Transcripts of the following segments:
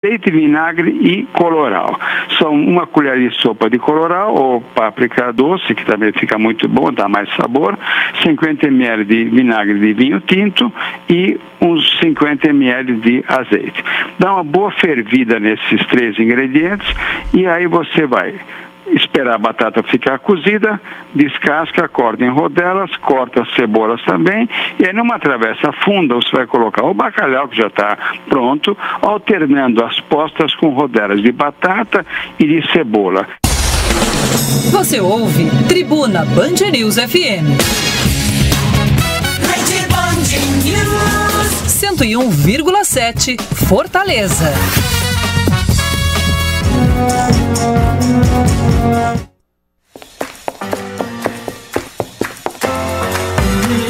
azeite, vinagre e colorau. São uma colher de sopa de colorau ou páprica doce, que também fica muito bom, dá mais sabor, 50 ml de vinagre de vinho tinto e uns 50 ml de azeite. Dá uma boa fervida nesses 3 ingredientes e aí você vai esperar a batata ficar cozida, descasca, corta em rodelas, corta as cebolas também, e aí numa travessa funda você vai colocar o bacalhau que já está pronto, alternando as postas com rodelas de batata e de cebola. Você ouve Tribuna Band News FM. 101,7 Fortaleza.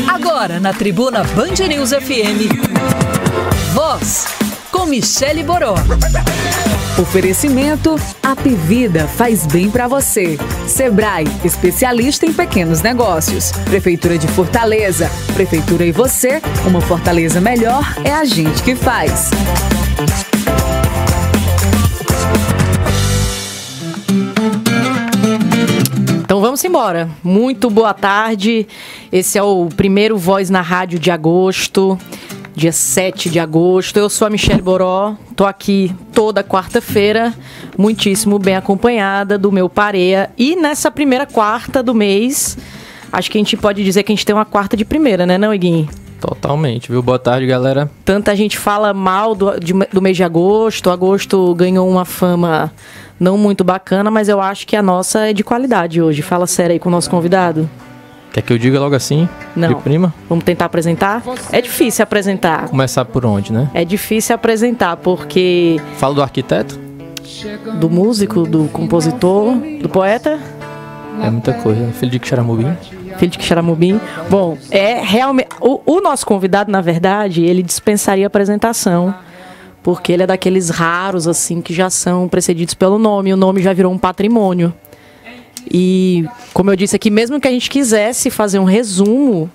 Agora na Tribuna Band News FM, Voz com Michele Boró. Oferecimento Apivida faz bem pra você. Sebrae, especialista em pequenos negócios. Prefeitura de Fortaleza. Prefeitura e você, uma Fortaleza melhor é a gente que faz. Então vamos embora. Muito boa tarde. Esse é o primeiro Voz na Rádio de agosto, dia 7 de agosto. Eu sou a Michele Boró, tô aqui toda quarta-feira, muitíssimo bem acompanhada do meu pareia. E nessa primeira quarta do mês, acho que a gente pode dizer que a gente tem uma quarta de primeira, né, não, Iguinho? Totalmente, viu? Boa tarde, galera. Tanta gente fala mal do mês de agosto. Agosto ganhou uma fama não muito bacana, mas eu acho que a nossa é de qualidade hoje. Fala sério aí com o nosso convidado. Quer que eu diga logo assim? Não. De prima? Vamos tentar apresentar? É difícil apresentar. Começar por onde, né? É difícil apresentar, porque... Fala do arquiteto? Do músico, do compositor, do poeta. É muita coisa. Filho de Xaramubim. Filho de Xaramubim. Bom, é realmente... O nosso convidado, na verdade, ele dispensaria apresentação, porque ele é daqueles raros, assim, que já são precedidos pelo nome. O nome já virou um patrimônio. E, como eu disse aqui, mesmo que a gente quisesse fazer um resumo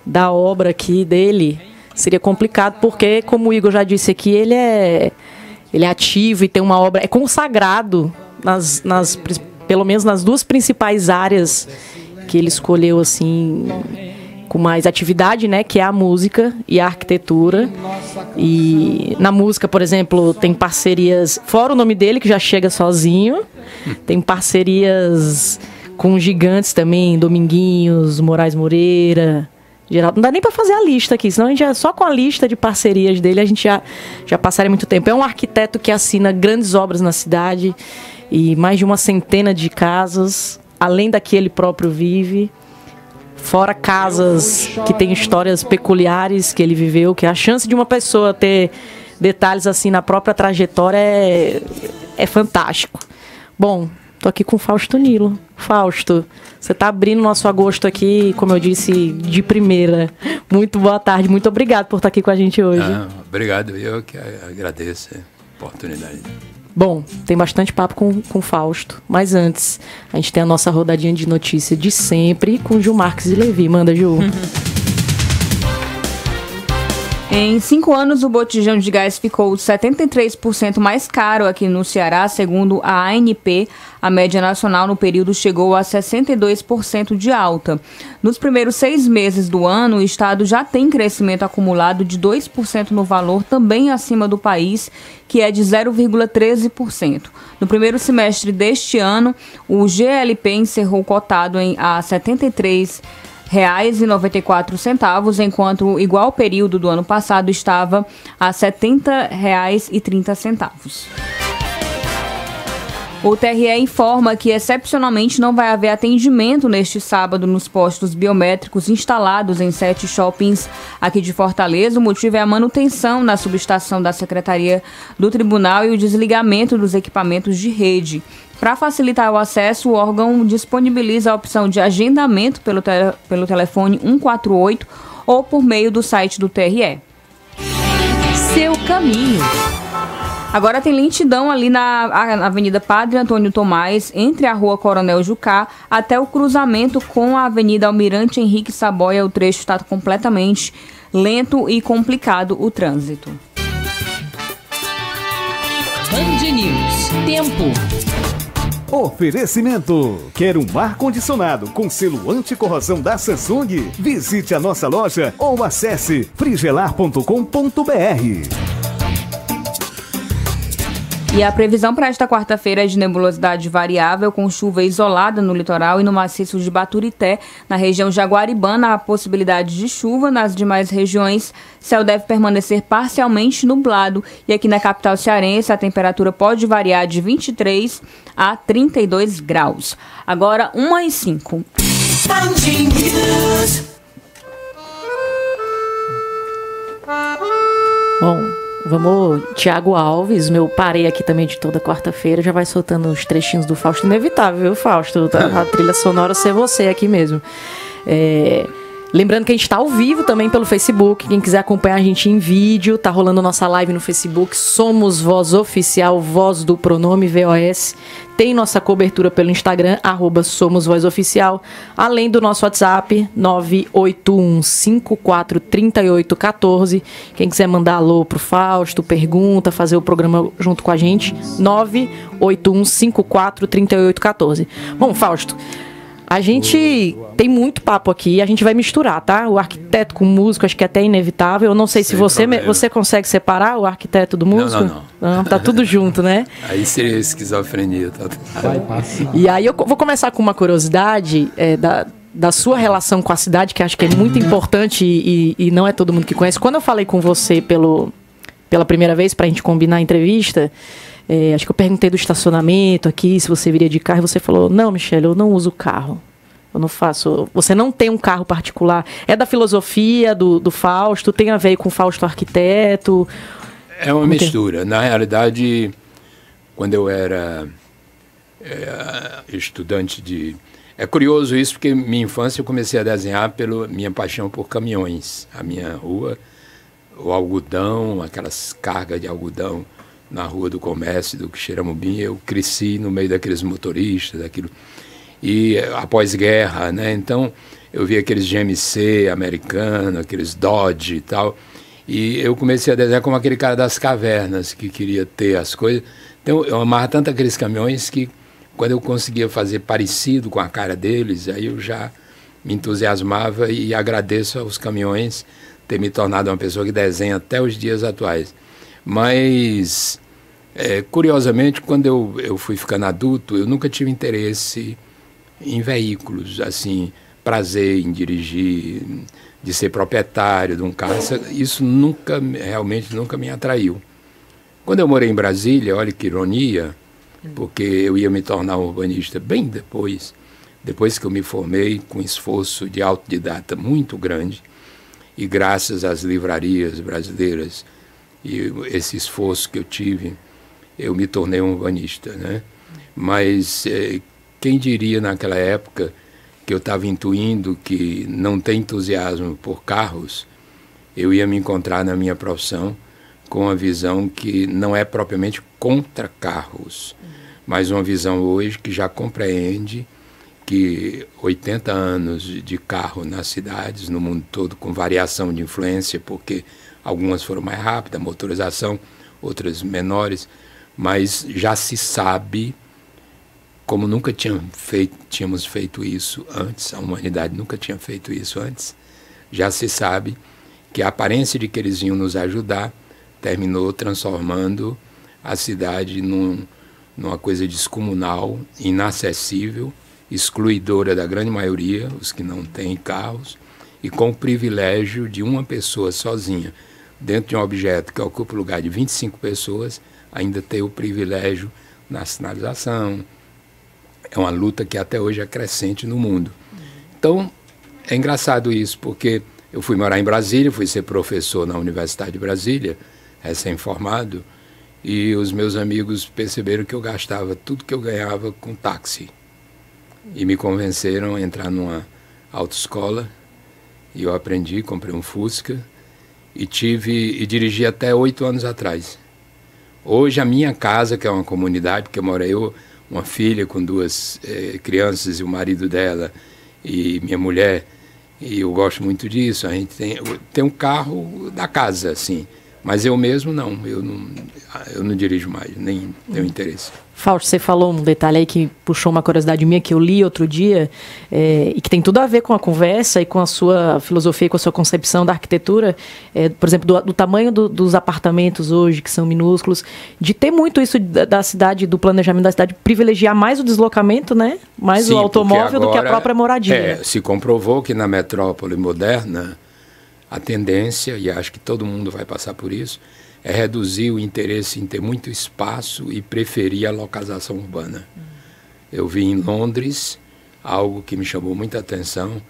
da obra aqui dele, seria complicado, porque, como o Igor já disse aqui, ele é ativo e tem uma obra... É consagrado, pelo menos nas 2 principais áreas que ele escolheu, assim... com mais atividade, né, que é a música e a arquitetura. E na música, por exemplo, tem parcerias, fora o nome dele, que já chega sozinho, tem parcerias com gigantes também, Dominguinhos, Moraes Moreira, Geraldo. Não dá nem para fazer a lista aqui, senão a gente só com a lista de parcerias dele a gente já passaria muito tempo. É um arquiteto que assina grandes obras na cidade e mais de 100 de casas, além da que ele próprio vive. Fora casas que tem histórias peculiares que ele viveu, que a chance de uma pessoa ter detalhes assim na própria trajetória é fantástico. Bom, tô aqui com o Fausto Nilo. Fausto, você tá abrindo nosso agosto aqui, como eu disse, de primeira. Muito boa tarde, muito obrigado por estar aqui com a gente hoje. Obrigado, eu que agradeço a oportunidade. Bom, tem bastante papo com o Fausto, mas antes, a gente tem a nossa rodadinha de notícia de sempre com Gil Marques e Levi. Manda, Gil. Em 5 anos, o botijão de gás ficou 73% mais caro aqui no Ceará, segundo a ANP. A média nacional no período chegou a 62% de alta. Nos primeiros 6 meses do ano, o estado já tem crescimento acumulado de 2% no valor, também acima do país, que é de 0,13%. No primeiro semestre deste ano, o GLP encerrou cotado a R$ 73,94, enquanto o igual período do ano passado estava a R$ 70,30. O TRE informa que, excepcionalmente, não vai haver atendimento neste sábado nos postos biométricos instalados em 7 shoppings aqui de Fortaleza. O motivo é a manutenção na subestação da Secretaria do Tribunal e o desligamento dos equipamentos de rede. Para facilitar o acesso, o órgão disponibiliza a opção de agendamento pelo telefone 148 ou por meio do site do TRE. Seu caminho. Agora tem lentidão ali na Avenida Padre Antônio Tomás, entre a Rua Coronel Jucá até o cruzamento com a Avenida Almirante Henrique Saboia. O trecho está completamente lento e complicado o trânsito. Band News. Tempo. Oferecimento. Quer um ar-condicionado com selo anti-corrosão da Samsung? Visite a nossa loja ou acesse frigelar.com.br. E a previsão para esta quarta-feira é de nebulosidade variável, com chuva isolada no litoral e no maciço de Baturité. Na região jaguaribana, há possibilidade de chuva. Nas demais regiões, céu deve permanecer parcialmente nublado. E aqui na capital cearense, a temperatura pode variar de 23 a 32 graus. Agora, 1h05. Bom, vamos, Tiago Alves, meu parei aqui também de toda quarta-feira, já vai soltando os trechinhos do Fausto. Inevitável, viu, Fausto? A trilha sonora ser você aqui mesmo. Lembrando que a gente está ao vivo também pelo Facebook. Quem quiser acompanhar a gente em vídeo, tá rolando nossa live no Facebook. Somos Voz Oficial, voz do pronome VOS. Tem nossa cobertura pelo Instagram, @SomosVozOficial. Além do nosso WhatsApp, 981543814. Quem quiser mandar alô pro Fausto, pergunta, fazer o programa junto com a gente, 981543814. Bom, Fausto, a gente tem muito papo aqui, a gente vai misturar, tá? O arquiteto com o músico, acho que é até inevitável. Eu não sei se você consegue separar o arquiteto do músico. Não, tá tudo junto, né? Aí seria esquizofrenia. Tá? E aí eu vou começar com uma curiosidade da sua relação com a cidade, que acho que é muito importante e não é todo mundo que conhece. Quando eu falei com você pela primeira vez, pra gente combinar a entrevista, acho que eu perguntei do estacionamento aqui, se você viria de carro, e você falou: não, Michele, eu não uso carro. Eu não faço. Você não tem um carro particular. É da filosofia do Fausto? Tem a ver com o Fausto arquiteto? É uma mistura. Na realidade, quando eu era estudante de... É curioso isso, porque minha infância eu comecei a desenhar pela minha paixão por caminhões. A minha rua, o algodão, aquelas cargas de algodão na Rua do Comércio, do Quixeramobim, eu cresci no meio daqueles motoristas, daquilo. E após guerra, né? Então eu vi aqueles GMC americanos, aqueles Dodge e tal, e eu comecei a desenhar como aquele cara das cavernas que queria ter as coisas. Então eu amava tanto aqueles caminhões que quando eu conseguia fazer parecido com a cara deles, aí eu já me entusiasmava, e agradeço aos caminhões ter me tornado uma pessoa que desenha até os dias atuais. Mas curiosamente, quando eu fui ficando adulto, eu nunca tive interesse em veículos, assim, prazer em dirigir, de ser proprietário de um carro. Isso realmente nunca me atraiu. Quando eu morei em Brasília, olha que ironia, porque eu ia me tornar um urbanista bem depois que eu me formei, com esforço de autodidata muito grande, e graças às livrarias brasileiras e esse esforço que eu tive, eu me tornei um urbanista, né? Mas quem diria naquela época que eu estava intuindo que não tem entusiasmo por carros, eu ia me encontrar na minha profissão com uma visão que não é propriamente contra carros, mas uma visão hoje que já compreende que 80 anos de carro nas cidades, no mundo todo, com variação de influência, porque algumas foram mais rápidas, motorização, outras menores, mas já se sabe, como nunca tínhamos feito isso antes, a humanidade nunca tinha feito isso antes, já se sabe que a aparência de que eles iam nos ajudar terminou transformando a cidade numa coisa descomunal, inacessível, excluidora da grande maioria, os que não têm carros, e com o privilégio de uma pessoa sozinha, dentro de um objeto que ocupa o lugar de 25 pessoas, ainda ter o privilégio na sinalização. É uma luta que até hoje é crescente no mundo. Então, é engraçado isso, porque eu fui morar em Brasília, fui ser professor na Universidade de Brasília, recém-formado, e os meus amigos perceberam que eu gastava tudo que eu ganhava com táxi. E me convenceram a entrar numa autoescola, e eu aprendi, comprei um Fusca, e dirigi até 8 anos atrás. Hoje a minha casa, que é uma comunidade, porque mora eu, uma filha com 2 crianças e o marido dela, e minha mulher, e eu gosto muito disso, a gente tem um carro da casa, assim, Mas eu mesmo não, eu não dirijo mais, nem tenho interesse. Fausto, você falou um detalhe aí que puxou uma curiosidade minha que eu li outro dia, e que tem tudo a ver com a conversa e com a sua filosofia e com a sua concepção da arquitetura, por exemplo, do tamanho dos apartamentos hoje, que são minúsculos, de ter muito isso da cidade, do planejamento da cidade, privilegiar mais o deslocamento, né? Mais o automóvel do que a própria moradia. Se comprovou que na metrópole moderna, a tendência, e acho que todo mundo vai passar por isso, é reduzir o interesse em ter muito espaço e preferir a localização urbana. Eu vi em Londres algo que me chamou muita atenção,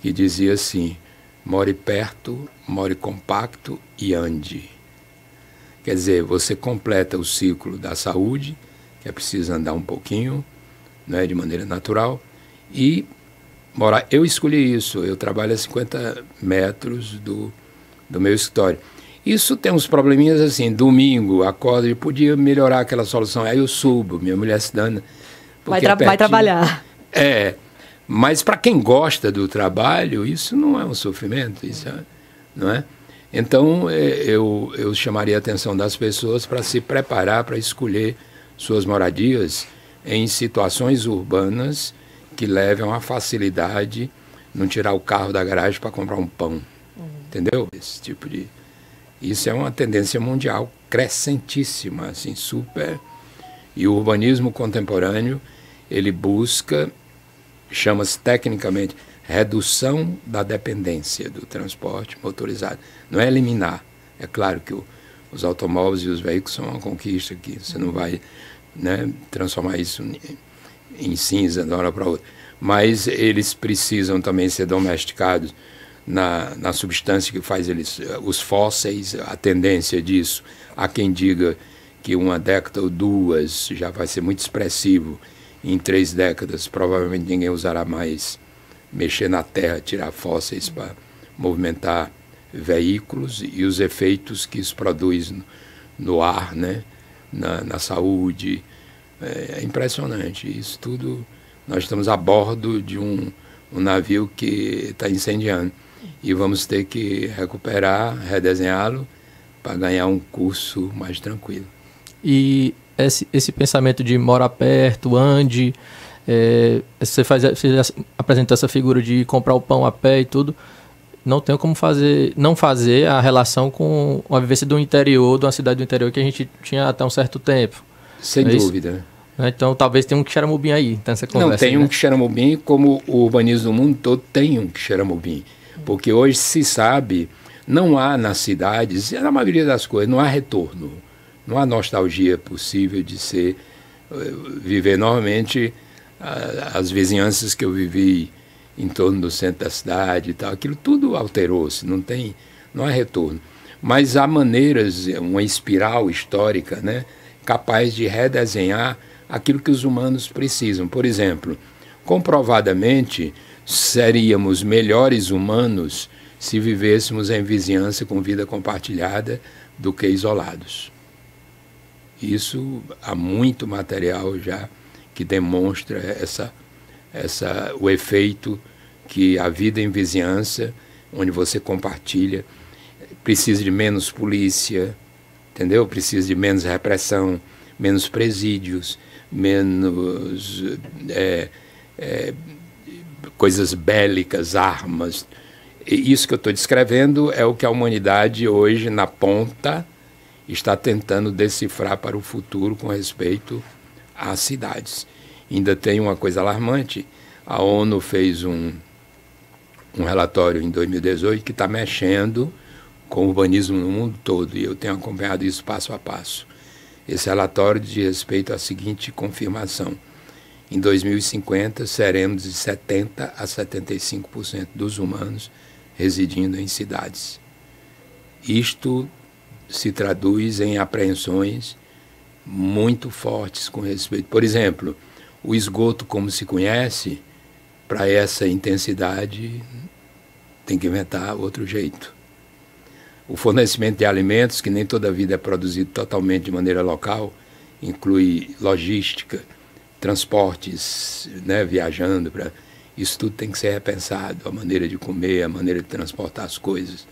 que dizia assim: more perto, more compacto e ande. Quer dizer, você completa o ciclo da saúde, que é preciso andar um pouquinho, né, de maneira natural, e morar. Eu escolhi isso, eu trabalho a 50 metros do meu escritório. Isso tem uns probleminhas assim, domingo, acordo, eu podia melhorar aquela solução, aí eu subo, minha mulher se dana. Vai trabalhar. Mas para quem gosta do trabalho, isso não é um sofrimento, isso não é? Então, eu chamaria a atenção das pessoas para se preparar para escolher suas moradias em situações urbanas que levem a uma facilidade, não tirar o carro da garagem para comprar um pão, entendeu? Esse tipo de... Isso é uma tendência mundial crescentíssima, assim, super. E o urbanismo contemporâneo, ele busca, chama-se tecnicamente, redução da dependência do transporte motorizado. Não é eliminar. É claro que os automóveis e os veículos são uma conquista que você não vai, né, transformar isso em cinza de uma hora para outra. Mas eles precisam também ser domesticados na substância que faz eles, os fósseis, a tendência disso. Há quem diga que uma década ou duas já vai ser muito expressivo. Em 3 décadas, provavelmente ninguém usará mais mexer na terra, tirar fósseis para movimentar veículos e os efeitos que isso produz no ar, né? na saúde. É impressionante. Isso tudo, nós estamos a bordo de um navio que está incendiando. E vamos ter que recuperar, redesenhá-lo para ganhar um curso mais tranquilo. E esse pensamento de morar perto, ande, você apresentou essa figura de comprar o pão a pé e tudo, não tem como não fazer a relação com a vivência do interior, de uma cidade do interior que a gente tinha até um certo tempo. Sem dúvida. Então, talvez tenha um Quixeramobim aí, nessa conversa. Não, tem um Quixeramobim, como o urbanismo do mundo todo tem um Quixeramobim. Porque hoje se sabe, não há nas cidades, na maioria das coisas, não há retorno. Não há nostalgia possível de viver normalmente as vizinhanças que eu vivi em torno do centro da cidade e tal. Aquilo tudo alterou-se, não há retorno. Mas há maneiras, uma espiral histórica, né, capaz de redesenhar aquilo que os humanos precisam. Por exemplo, comprovadamente, seríamos melhores humanos se vivêssemos em vizinhança com vida compartilhada do que isolados. Isso, há muito material já que demonstra o efeito que a vida em vizinhança, onde você compartilha, precisa de menos polícia, entendeu? Precisa de menos repressão, menos presídios, menos coisas bélicas, armas. E isso que eu estou descrevendo é o que a humanidade hoje, na ponta, está tentando decifrar para o futuro com respeito às cidades. Ainda tem uma coisa alarmante, a ONU fez um relatório em 2018 que está mexendo com o urbanismo no mundo todo, e eu tenho acompanhado isso passo a passo. Esse relatório diz respeito à seguinte confirmação: em 2050, seremos de 70% a 75% dos humanos residindo em cidades. Isto se traduz em apreensões muito fortes com respeito. Por exemplo, o esgoto como se conhece, para essa intensidade, tem que inventar outro jeito. O fornecimento de alimentos, que nem toda a vida é produzido totalmente de maneira local, inclui logística, transportes, né, viajando. Isso tudo tem que ser repensado, a maneira de comer, a maneira de transportar as coisas.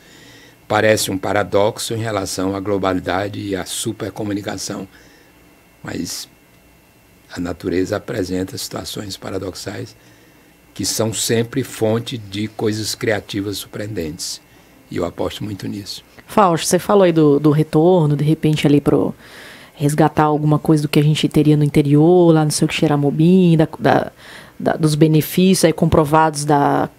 parece um paradoxo em relação à globalidade e à supercomunicação, mas a natureza apresenta situações paradoxais que são sempre fonte de coisas criativas surpreendentes. E eu aposto muito nisso. Fausto, você falou aí do retorno, de repente ali pro resgatar alguma coisa do que a gente teria no interior, lá no seu Xeramobim, dos benefícios aí comprovados da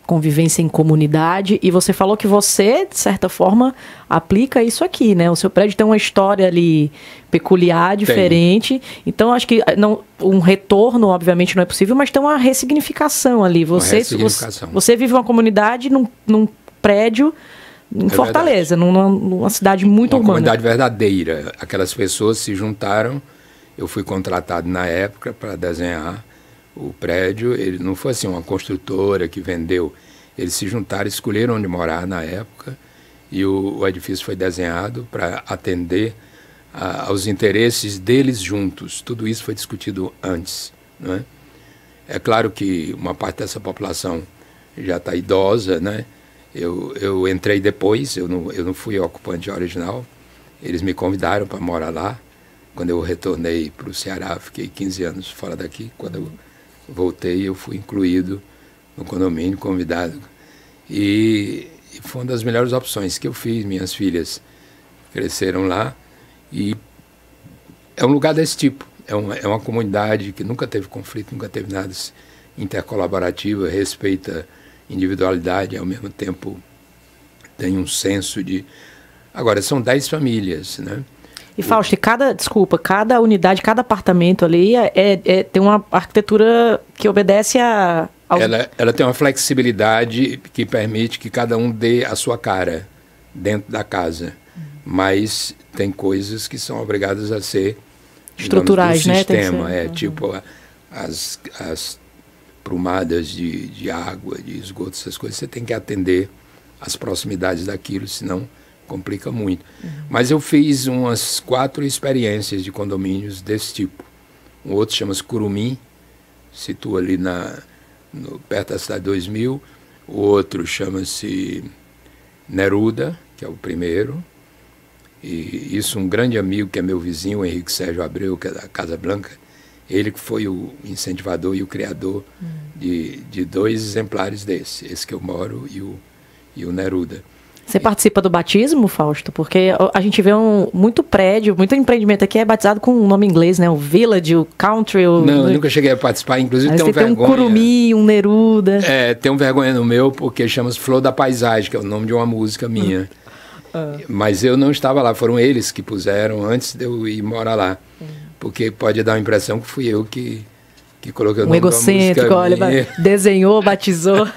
convivência em comunidade, e você falou que você, de certa forma, aplica isso aqui, né? O seu prédio tem uma história ali peculiar, diferente, então acho que um retorno, obviamente, não é possível, mas tem uma ressignificação ali. Você vive uma comunidade num prédio em Fortaleza, numa cidade muito urbana. Uma comunidade verdadeira. Aquelas pessoas se juntaram, eu fui contratado na época para desenhar o prédio. Ele não foi assim uma construtora que vendeu. Eles se juntaram, escolheram onde morar na época, e o edifício foi desenhado para atender aos interesses deles juntos. Tudo isso foi discutido antes, não é? É claro que uma parte dessa população já está idosa, né? Eu entrei depois, eu não fui ocupante original. Eles me convidaram para morar lá. Quando eu retornei para o Ceará, fiquei 15 anos fora daqui. Quando eu voltei, eu fui incluído no condomínio, convidado. E foi uma das melhores opções que eu fiz. Minhas filhas cresceram lá. E é um lugar desse tipo. É uma comunidade que nunca teve conflito, nunca teve nada intercolaborativo, respeita individualidade, ao mesmo tempo tem um senso de... Agora, são 10 famílias, né? E, Fausto, cada unidade, cada apartamento ali tem uma arquitetura que obedece Ela tem uma flexibilidade que permite que cada um dê a sua cara dentro da casa, mas tem coisas que são obrigadas a ser estruturais, do né? Sistema, tipo as prumadas de água, de esgoto, essas coisas, você tem que atender às proximidades daquilo, senão complica muito. Mas eu fiz umas 4 experiências de condomínios desse tipo. Um outro chama-se Curumim, situa ali perto da cidade 2000. O outro chama-se Neruda, que é o primeiro. E isso um grande amigo, que é meu vizinho, o Henrique Sérgio Abreu, que é da Casa Blanca, ele que foi o incentivador e o criador de 2 exemplares desse, esse que eu moro e o Neruda. Você participa do batismo, Fausto? Porque a gente vê muito prédio, muito empreendimento aqui é batizado com um nome inglês, né? O Village, o Country... Não, eu nunca cheguei a participar, inclusive tenho vergonha. Tem um Curumim, um Neruda... Tenho vergonha no meu, porque chama-se Flor da Paisagem, que é o nome de uma música minha. Mas eu não estava lá, foram eles que puseram antes de eu ir morar lá. Porque pode dar a impressão que fui eu que coloquei o nome da música minha. Um egocêntrico, olha, desenhou, batizou...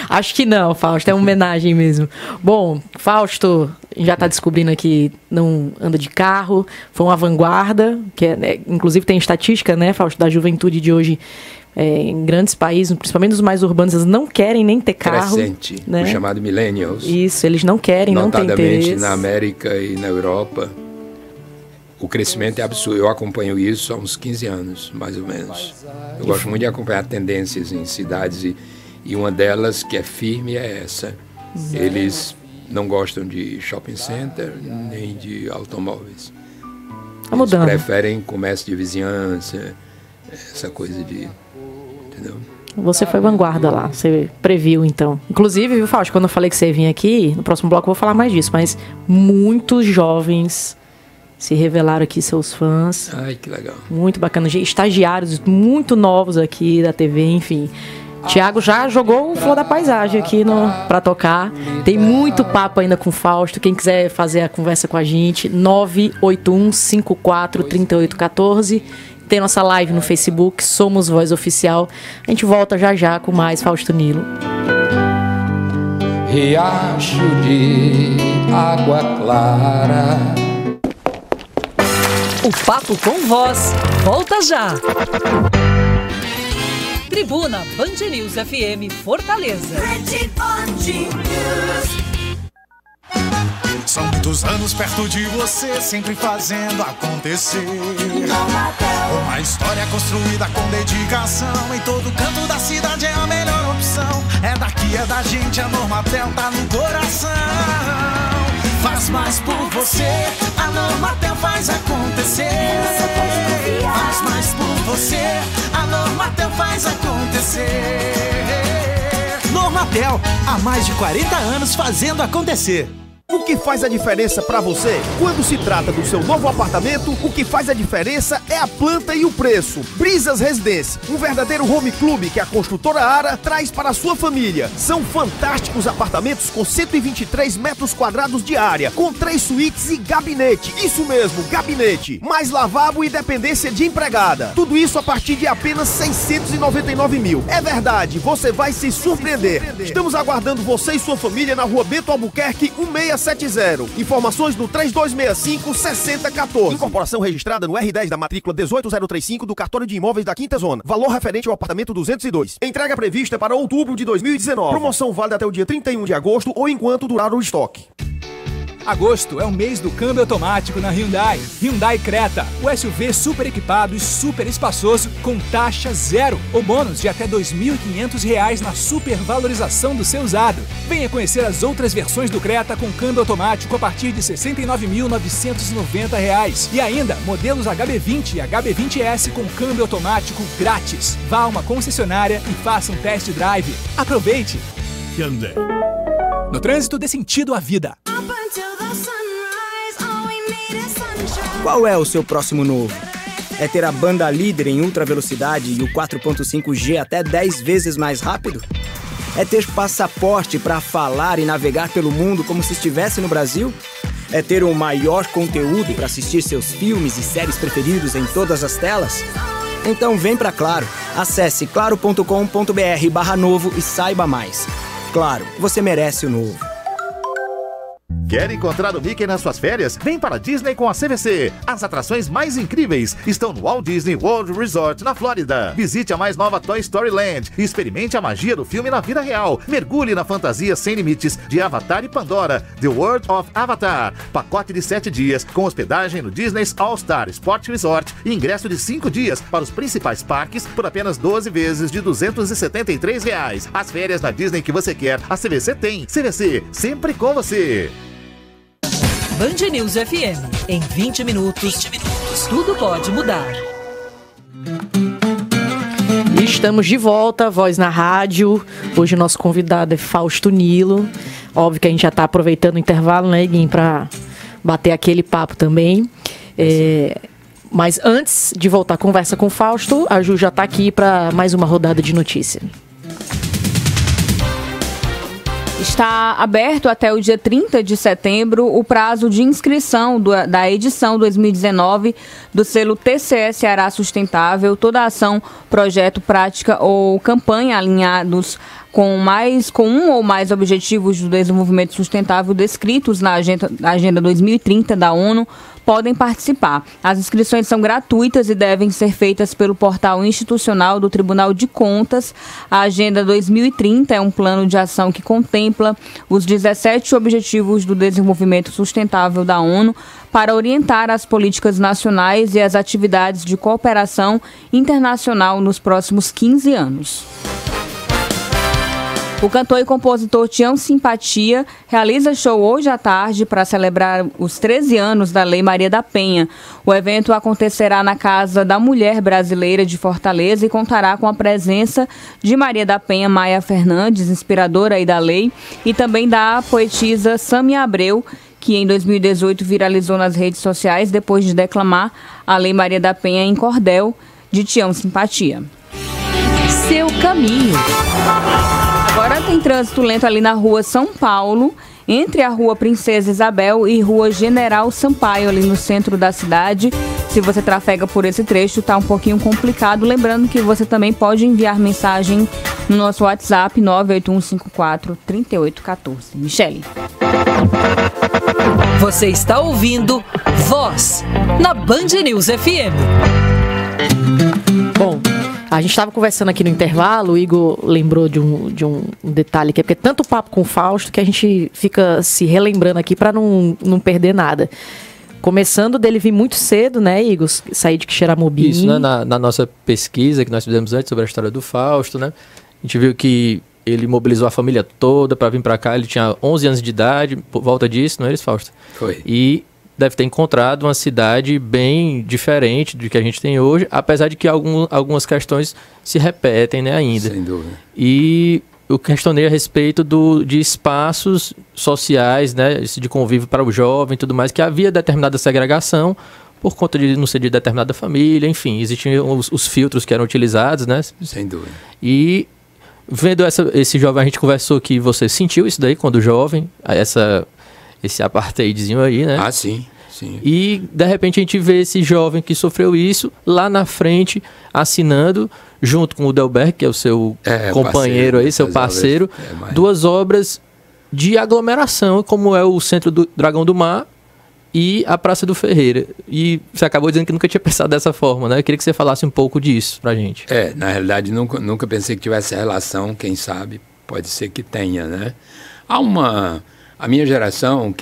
Acho que não, Fausto, é uma homenagem mesmo. Bom, Fausto já está descobrindo aqui, não anda de carro, foi uma vanguarda, que inclusive tem estatística, né, Fausto, da juventude de hoje, em grandes países, principalmente os mais urbanos, eles não querem nem ter carro. Crescente, né? O chamado millennials. Isso, eles não querem, não têm interesse. Notadamente na América e na Europa, o crescimento é absurdo. Eu acompanho isso há uns 15 anos, mais ou menos. Eu gosto muito de acompanhar tendências em cidades e uma delas que é firme é essa. Eles não gostam de shopping center nem de automóveis. Tá mudando. Eles preferem comércio de vizinhança, essa coisa de... Entendeu? Você foi vanguarda lá, você previu então. Inclusive, viu, Fausto, quando eu falei que você ia vir aqui, no próximo bloco eu vou falar mais disso, mas muitos jovens se revelaram aqui, seus fãs. Ai, que legal. Muito bacana. Estagiários muito novos aqui da TV, enfim... Tiago já jogou o Flor da Paisagem aqui para tocar. Tem muito papo ainda com o Fausto. Quem quiser fazer a conversa com a gente, 981543814. Tem nossa live no Facebook, Somos Voz Oficial. A gente volta já com mais Fausto Nilo. Riacho de água clara. O Papo com Voz volta já. Tribuna Band News FM Fortaleza. São muitos anos perto de você, sempre fazendo acontecer. Uma história construída com dedicação. Em todo canto da cidade é a melhor opção. É daqui, é da gente, a Normatel tá no coração. Faz mais por você, a Normatel faz acontecer. Faz mais por você, a Normatel faz acontecer. Normatel, há mais de 40 anos fazendo acontecer. O que faz a diferença para você? Quando se trata do seu novo apartamento, o que faz a diferença é a planta e o preço. Brisas Residência, um verdadeiro home club que a construtora Ara traz para a sua família. São fantásticos apartamentos com 123 metros quadrados de área, com 3 suítes e gabinete. Isso mesmo, gabinete. Mais lavabo e dependência de empregada. Tudo isso a partir de apenas 699 mil. É verdade, você vai se surpreender. Estamos aguardando você e sua família na rua Bento Albuquerque 1670. Informações no 3265-6014. Incorporação registrada no R10 da matrícula 18035 do Cartório de Imóveis da Quinta Zona. Valor referente ao apartamento 202. Entrega prevista para outubro de 2019. Promoção válida até o dia 31 de agosto ou enquanto durar o estoque. Agosto é o mês do câmbio automático na Hyundai. Hyundai Creta, o SUV super equipado e super espaçoso com taxa zero ou bônus de até R$ 2.500 na supervalorização do seu usado. Venha conhecer as outras versões do Creta com câmbio automático a partir de R$ 69.990. E ainda, modelos HB20 e HB20S com câmbio automático grátis. Vá a uma concessionária e faça um test drive. Aproveite! Hyundai. No trânsito, dê sentido à vida. Qual é o seu próximo novo? É ter a banda líder em ultra velocidade e o 4.5G até 10 vezes mais rápido? É ter passaporte para falar e navegar pelo mundo como se estivesse no Brasil? É ter o maior conteúdo para assistir seus filmes e séries preferidos em todas as telas? Então vem pra Claro. Acesse claro.com.br/novo e saiba mais. Claro, você merece o novo. Quer encontrar o Mickey nas suas férias? Vem para a Disney com a CVC. As atrações mais incríveis estão no Walt Disney World Resort, na Flórida. Visite a mais nova Toy Story Land e experimente a magia do filme na vida real. Mergulhe na fantasia sem limites de Avatar e Pandora, The World of Avatar. Pacote de 7 dias com hospedagem no Disney's All-Star Sport Resort e ingresso de 5 dias para os principais parques por apenas 12 vezes de R$ 273. As férias na Disney que você quer, a CVC tem. CVC, sempre com você. Band News FM. Em 20 minutos, tudo pode mudar. Estamos de volta, Voz na Rádio. Hoje o nosso convidado é Fausto Nilo. Óbvio que a gente já está aproveitando o intervalo, né, Guim, para bater aquele papo também. Mas antes de voltar a conversa com o Fausto, a Ju já está aqui para mais uma rodada de notícia. Está aberto até o dia 30 de setembro o prazo de inscrição da edição 2019 do selo TCE Ceará Sustentável. Toda ação, projeto, prática ou campanha alinhados com um ou mais objetivos do desenvolvimento sustentável descritos na Agenda 2030 da ONU podem participar. As inscrições são gratuitas e devem ser feitas pelo portal institucional do Tribunal de Contas. A Agenda 2030 é um plano de ação que contempla os 17 Objetivos do Desenvolvimento Sustentável da ONU para orientar as políticas nacionais e as atividades de cooperação internacional nos próximos 15 anos. O cantor e compositor Tião Simpatia realiza show hoje à tarde para celebrar os 13 anos da Lei Maria da Penha. O evento acontecerá na Casa da Mulher Brasileira de Fortaleza e contará com a presença de Maria da Penha Maia Fernandes, inspiradora aí da lei, e também da poetisa Sâmia Abreu, que em 2018 viralizou nas redes sociais depois de declamar a Lei Maria da Penha em cordel de Tião Simpatia. Seu caminho. Agora tem trânsito lento ali na rua São Paulo, entre a rua Princesa Isabel e rua General Sampaio, ali no centro da cidade. Se você trafega por esse trecho, tá um pouquinho complicado. Lembrando que você também pode enviar mensagem no nosso WhatsApp 981543814. Michele. Você está ouvindo Voz na Band News FM. Bom, A gente estava conversando aqui no intervalo, o Igor lembrou de um detalhe, que é porque tanto papo com o Fausto que a gente fica se relembrando aqui para não perder nada. Começando dele vir muito cedo, né, Igor? Sair de Quixeramobim. Isso, né? Na nossa pesquisa que nós fizemos antes sobre a história do Fausto, né? A gente viu que ele mobilizou a família toda para vir para cá. Ele tinha 11 anos de idade, por volta disso, não é isso, Fausto? Foi. E deve ter encontrado uma cidade bem diferente do que a gente tem hoje, apesar de que algumas questões se repetem, né, ainda. Sem dúvida. E eu questionei a respeito de espaços sociais, né, de convívio para o jovem e tudo mais, que havia determinada segregação por conta de não ser de determinada família, enfim, existiam os filtros que eram utilizados, né? Sem dúvida. E vendo esse jovem, a gente conversou que você sentiu isso daí quando jovem, esse apartheidzinho aí, né? Ah, sim, sim. E, de repente, a gente vê esse jovem que sofreu isso lá na frente, assinando, junto com o Delberg, que é o seu companheiro aí, seu parceiro, duas obras de aglomeração, como é o Centro do Dragão do Mar e a Praça do Ferreira. E você acabou dizendo que nunca tinha pensado dessa forma, né? Eu queria que você falasse um pouco disso pra gente. Na realidade, nunca pensei que tivesse relação, quem sabe, pode ser que tenha, né? A minha geração,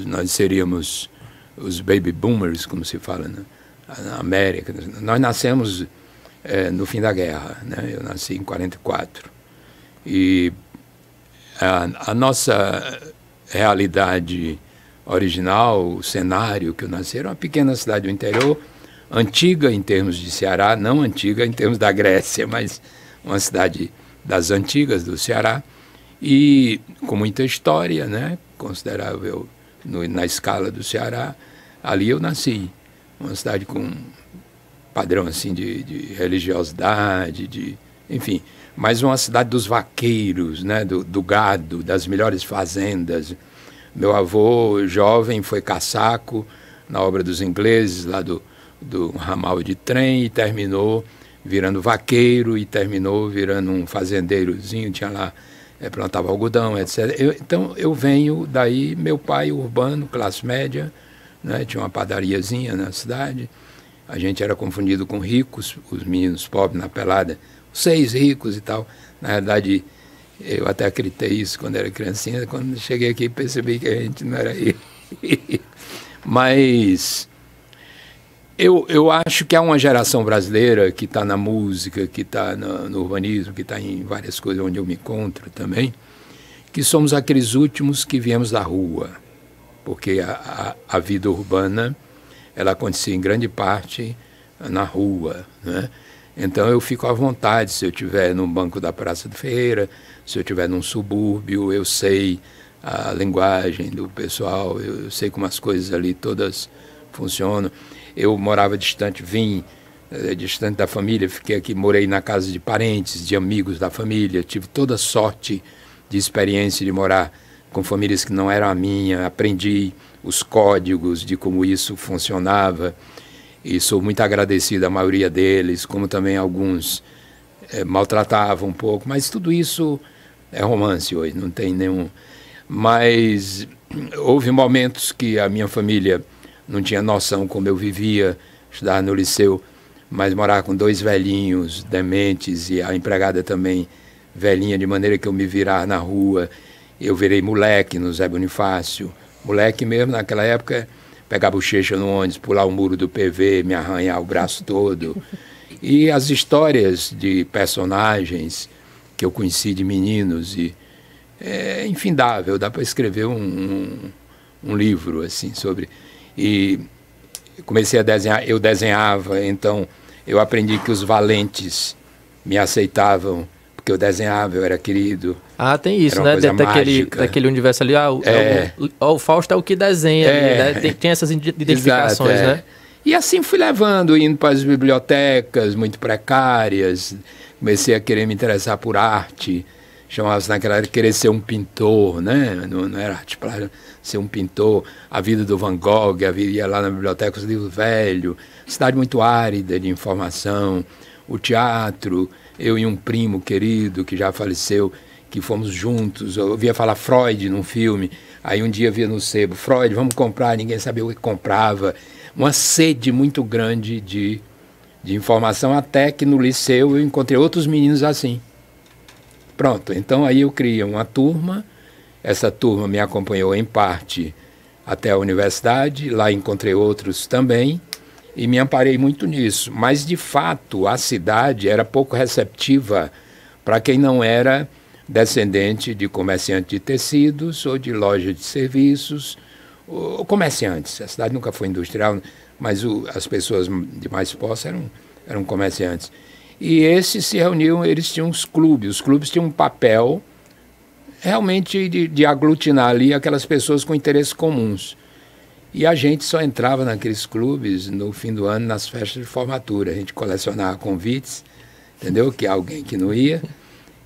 nós seríamos os baby boomers, como se fala, né? Na América, nós nascemos no fim da guerra, né? Eu nasci em 44. E a nossa realidade original, o cenário que eu nasci, era uma pequena cidade do interior, antiga em termos de Ceará, não antiga em termos da Grécia, mas uma cidade das antigas do Ceará, e com muita história, né, considerável na escala do Ceará. Ali eu nasci, uma cidade com padrão assim de religiosidade, enfim, mas uma cidade dos vaqueiros, né, do gado, das melhores fazendas. Meu avô, jovem, foi caçaco na obra dos ingleses, lá do ramal de trem, e terminou virando vaqueiro, e terminou virando um fazendeirozinho, tinha lá, plantava algodão, etc. Então, eu venho daí, meu pai urbano, classe média, né, tinha uma padariazinha na cidade, a gente era confundido com ricos, os meninos pobres na pelada, 6 ricos e tal. Na verdade, eu até acreditei isso quando era criancinha, quando cheguei aqui percebi que a gente não era rico. Mas eu acho que há uma geração brasileira que está na música, que está no urbanismo, que está em várias coisas onde eu me encontro também, que somos aqueles últimos que viemos da rua, porque a vida urbana ela acontecia em grande parte na rua, né? Então eu fico à vontade se eu estiver no banco da Praça do Ferreira, se eu estiver num subúrbio, eu sei a linguagem do pessoal, eu sei como as coisas ali todas funcionam. Eu morava distante, vim distante da família, fiquei aqui, morei na casa de parentes, de amigos da família, tive toda sorte de experiência de morar com famílias que não eram a minha, aprendi os códigos de como isso funcionava. E sou muito agradecido à maioria deles, como também alguns maltratavam um pouco, mas tudo isso é romance hoje, não tem nenhum. Mas houve momentos que a minha família não tinha noção como eu vivia, estudava no liceu, mas morava com 2 velhinhos dementes e a empregada também velhinha, de maneira que eu me virar na rua. Eu virei moleque no Zé Bonifácio, moleque mesmo naquela época, pegar bochecha no ônibus, pular o muro do PV, me arranhar o braço todo. E as histórias de personagens que eu conheci de meninos, e é infindável, dá para escrever um livro assim sobre. E comecei a desenhar, eu desenhava, então eu aprendi que os valentes me aceitavam, porque eu desenhava, eu era querido. Ah, tem isso, né? Daquele universo ali, o Fausto é o que desenha, né? Tem essas identificações, exato, né? E assim fui levando, indo para as bibliotecas muito precárias, comecei a querer me interessar por arte, chamava-se naquela época querer ser um pintor, né? Não era arte plástica, ser um pintor. A vida do Van Gogh, ia lá na biblioteca, os livros velhos, cidade muito árida de informação, o teatro, eu e um primo querido que já faleceu, que fomos juntos, eu ouvia falar Freud num filme, aí um dia via no sebo, Freud, vamos comprar, ninguém sabia o que comprava, uma sede muito grande de de informação, até que no liceu eu encontrei outros meninos assim. Pronto, então aí eu criei uma turma, essa turma me acompanhou em parte até a universidade, lá encontrei outros também, e me amparei muito nisso. Mas, de fato, a cidade era pouco receptiva para quem não era descendente de comerciante de tecidos ou de loja de serviços, ou comerciantes. A cidade nunca foi industrial, mas as pessoas de mais posse eram comerciantes. E esses se reuniam, eles tinham os clubes tinham um papel realmente de aglutinar ali aquelas pessoas com interesses comuns. E a gente só entrava naqueles clubes no fim do ano, nas festas de formatura. A gente colecionava convites, entendeu? Que alguém que não ia.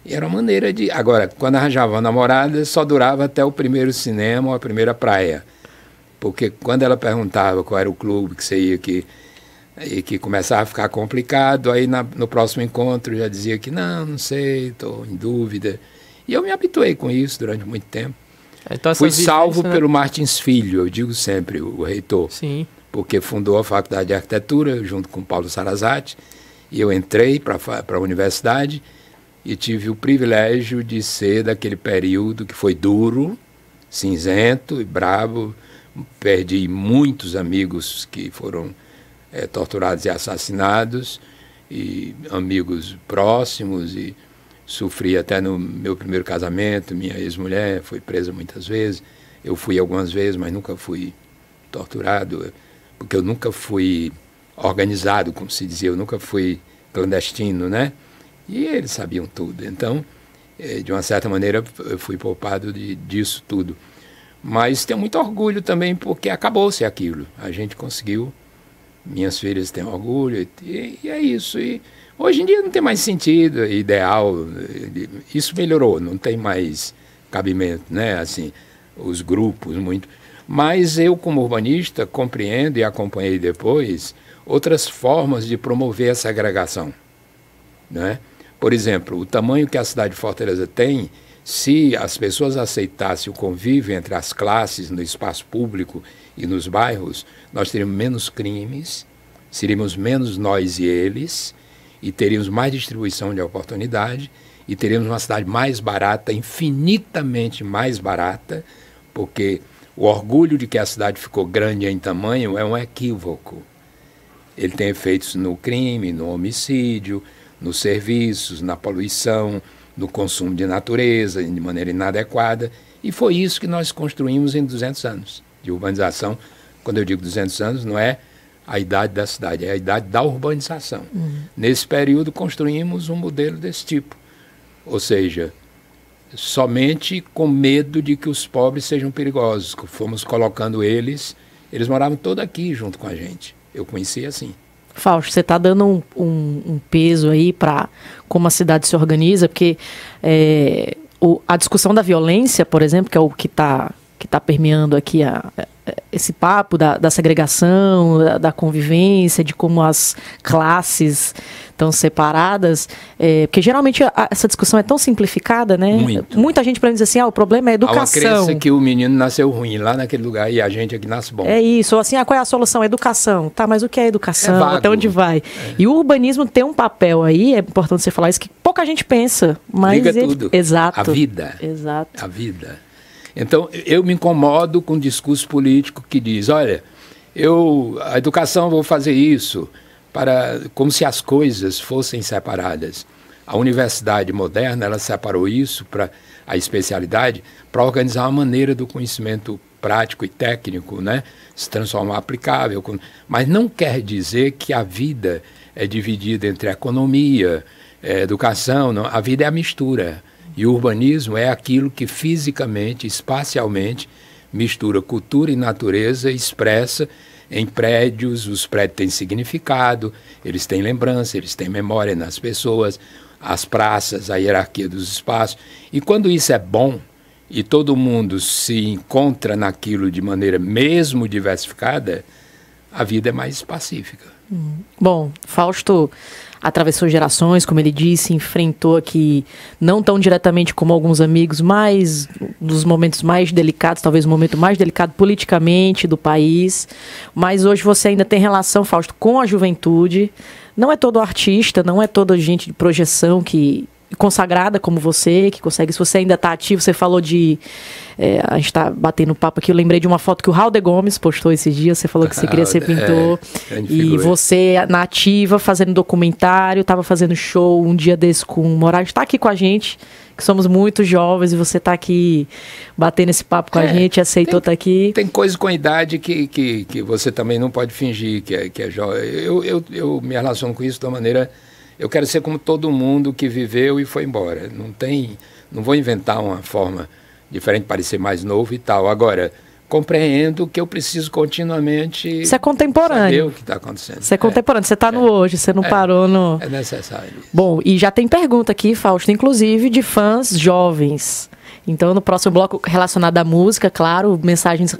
E era uma maneira de... Agora, quando arranjava uma namorada, só durava até o primeiro cinema ou a primeira praia. Porque quando ela perguntava qual era o clube que você ia e que começava a ficar complicado, aí no próximo encontro já dizia que não sei, estou em dúvida. E eu me habituei com isso durante muito tempo. Então, fui salvo pelo Martins Filho, eu digo sempre, o reitor. Sim. Porque fundou a Faculdade de Arquitetura junto com Paulo Sarazate, e eu entrei para a universidade e tive o privilégio de ser daquele período que foi duro, cinzento e brabo. Perdi muitos amigos que foram torturados e assassinados, e amigos próximos, e sofri até no meu primeiro casamento. Minha ex-mulher foi presa muitas vezes, eu fui algumas vezes, mas nunca fui torturado, porque eu nunca fui organizado, como se dizia, eu nunca fui clandestino, né? E eles sabiam tudo, então, de uma certa maneira, eu fui poupado disso tudo. Mas tenho muito orgulho também, porque acabou-se aquilo. A gente conseguiu, minhas filhas têm orgulho, e é isso. E hoje em dia não tem mais sentido, ideal, isso melhorou, não tem mais cabimento, né? Assim, os grupos, muito. Mas eu, como urbanista, compreendo e acompanhei depois outras formas de promover essa agregação, né? Por exemplo, o tamanho que a cidade de Fortaleza tem, se as pessoas aceitassem o convívio entre as classes no espaço público e nos bairros, nós teríamos menos crimes, seríamos menos nós e eles, e teríamos mais distribuição de oportunidade, e teríamos uma cidade mais barata, infinitamente mais barata, porque o orgulho de que a cidade ficou grande em tamanho é um equívoco. Ele tem efeitos no crime, no homicídio, nos serviços, na poluição, no consumo de natureza, de maneira inadequada. E foi isso que nós construímos em 200 anos de urbanização. Quando eu digo 200 anos, não é a idade da cidade, é a idade da urbanização. Nesse período, construímos um modelo desse tipo. Ou seja, somente com medo de que os pobres sejam perigosos. Fomos colocando eles moravam todos aqui junto com a gente. Eu conhecia assim. Fausto, você está dando um peso aí para como a cidade se organiza, porque a discussão da violência, por exemplo, que é o que está permeando aqui esse papo da segregação, da convivência, de como as classes estão separadas, porque geralmente essa discussão é tão simplificada, né? Muito. Muita gente para mim diz assim, o problema é a educação. Há uma crença que o menino nasceu ruim lá naquele lugar e a gente aqui nasce bom. É isso, ou assim, qual é a solução? Educação. Tá, mas o que é educação? Vago. Até onde vai? E o urbanismo tem um papel aí, é importante você falar isso, que pouca gente pensa. Mas liga tudo. Exato. A vida. Exato. A vida. Então, eu me incomodo com o discurso político que diz, olha, a educação vou fazer isso, como se as coisas fossem separadas. A universidade moderna, ela separou isso, a especialidade, para organizar uma maneira do conhecimento prático e técnico, né, se transformar aplicável. Mas não quer dizer que a vida é dividida entre economia, educação, não. A vida é a mistura. E o urbanismo é aquilo que fisicamente, espacialmente, mistura cultura e natureza e expressa em prédios. Os prédios têm significado, eles têm lembrança, eles têm memória nas pessoas, as praças, a hierarquia dos espaços. E quando isso é bom e todo mundo se encontra naquilo de maneira mesmo diversificada, a vida é mais pacífica. Bom, Fausto atravessou gerações, como ele disse, enfrentou aqui, não tão diretamente como alguns amigos, mas dos momentos mais delicados, talvez o momento mais delicado politicamente do país. Mas hoje você ainda tem relação, Fausto, com a juventude. não é todo artista, não é toda gente de projeção que consagrada como você, que consegue, se você ainda está ativo, você falou de, a gente está batendo papo aqui, eu lembrei de uma foto que o Raul de Gomes postou esses dias, você falou que você queria ser pintor, e você na ativa, fazendo documentário, estava fazendo show um dia desse com o Moraes, está aqui com a gente, que somos muito jovens, e você está aqui batendo esse papo com a gente, aceitou estar aqui. Tem coisa com a idade que você também não pode fingir que é jovem. Eu me relaciono com isso de uma maneira... Eu quero ser como todo mundo que viveu e foi embora. Não vou inventar uma forma diferente, parecer mais novo e tal. Agora, compreendo que eu preciso continuamente Você é contemporâneo. saber o que está acontecendo. Você é contemporâneo, você está no hoje, você não parou no... É necessário. Bom, e já tem pergunta aqui, Fausto, inclusive de fãs jovens. Então, no próximo bloco relacionado à música, claro, mensagens...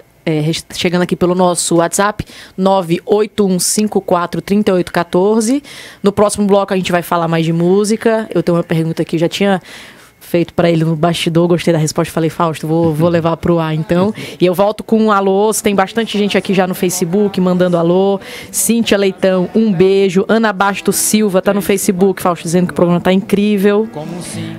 chegando aqui pelo nosso WhatsApp 981543814. No próximo bloco a gente vai falar mais de música. Eu tenho uma pergunta aqui, já tinha feito para ele no bastidor, gostei da resposta, falei, Fausto, vou levar pro ar então. E eu volto com um alô, tem bastante gente aqui já no Facebook mandando alô. Cíntia Leitão, um beijo. Ana Basto Silva tá no Facebook, Fausto, dizendo que o programa tá incrível.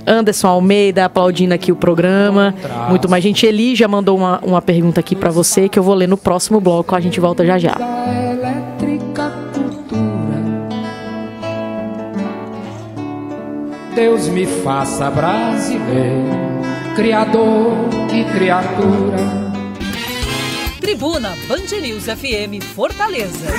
Anderson Almeida aplaudindo aqui o programa. Muito mais gente. Eli já mandou uma pergunta aqui para você que eu vou ler no próximo bloco, a gente volta já já. Deus me faça brasileiro, criador e criatura. Tribuna Band News FM Fortaleza.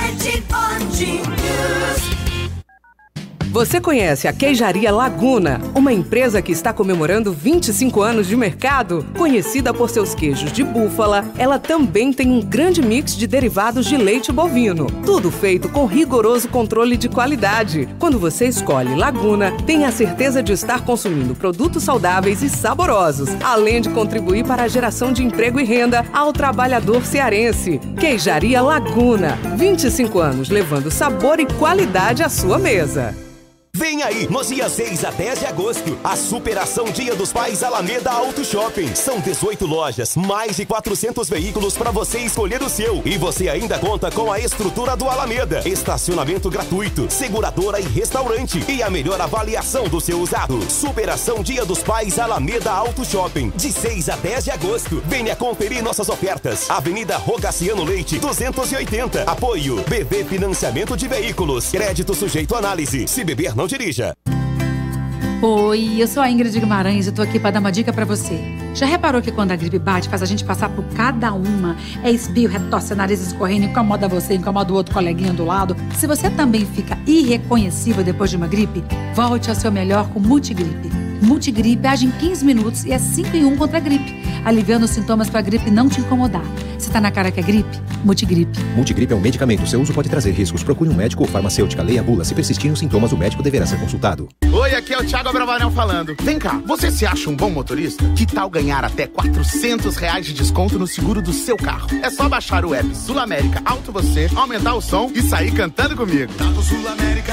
Você conhece a Queijaria Laguna, uma empresa que está comemorando 25 anos de mercado? Conhecida por seus queijos de búfala, ela também tem um grande mix de derivados de leite bovino. Tudo feito com rigoroso controle de qualidade. Quando você escolhe Laguna, tenha a certeza de estar consumindo produtos saudáveis e saborosos, além de contribuir para a geração de emprego e renda ao trabalhador cearense. Queijaria Laguna, 25 anos levando sabor e qualidade à sua mesa. Vem aí, nos dias 6 a 10 de agosto, a Superação Dia dos Pais Alameda Auto Shopping. São 18 lojas, mais de 400 veículos para você escolher o seu. E você ainda conta com a estrutura do Alameda, estacionamento gratuito, seguradora e restaurante. E a melhor avaliação do seu usado. Superação Dia dos Pais Alameda Auto Shopping, de 6 a 10 de agosto. Venha conferir nossas ofertas. Avenida Rogaciano Leite, 280. Apoio BV Financiamento de Veículos. Crédito sujeito à análise. Se beber, não dirija. Oi, eu sou a Ingrid Guimarães e tô aqui para dar uma dica para você. Já reparou que quando a gripe bate, faz a gente passar por cada uma? É espirro, retosse, nariz escorrendo, incomoda você, incomoda o outro coleguinha do lado. Se você também fica irreconhecível depois de uma gripe, volte ao seu melhor com Multigripe. Multigripe age em 15 minutos e é 5 em 1 contra a gripe, aliviando os sintomas para a gripe não te incomodar. Se tá na cara que é gripe, Multigripe. Multigripe é um medicamento. Seu uso pode trazer riscos. Procure um médico ou farmacêutica. Leia a bula. Se persistirem os sintomas, o médico deverá ser consultado. Oi, aqui é o Thiago Abravanel falando. Vem cá, você se acha um bom motorista? Que tal ganhar até R$400 de desconto no seguro do seu carro? É só baixar o app Sul América Auto Você, aumentar o som e sair cantando comigo. Tá no Sul América,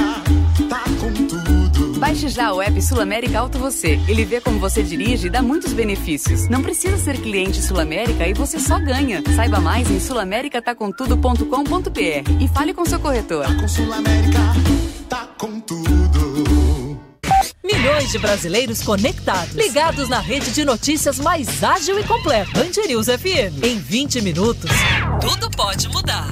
tá com tudo. Baixe já o app Sul América Auto Você. Ele vê como você dirige e dá muitos benefícios. Não precisa ser cliente Sul América e você só ganha. Saiba mais em sulamericatacomtudo.com.br e fale com seu corretor. Tá com Sul América, tá com tudo. Milhões de brasileiros conectados, ligados na rede de notícias mais ágil e completa. Band News FM. Em 20 minutos, tudo pode mudar.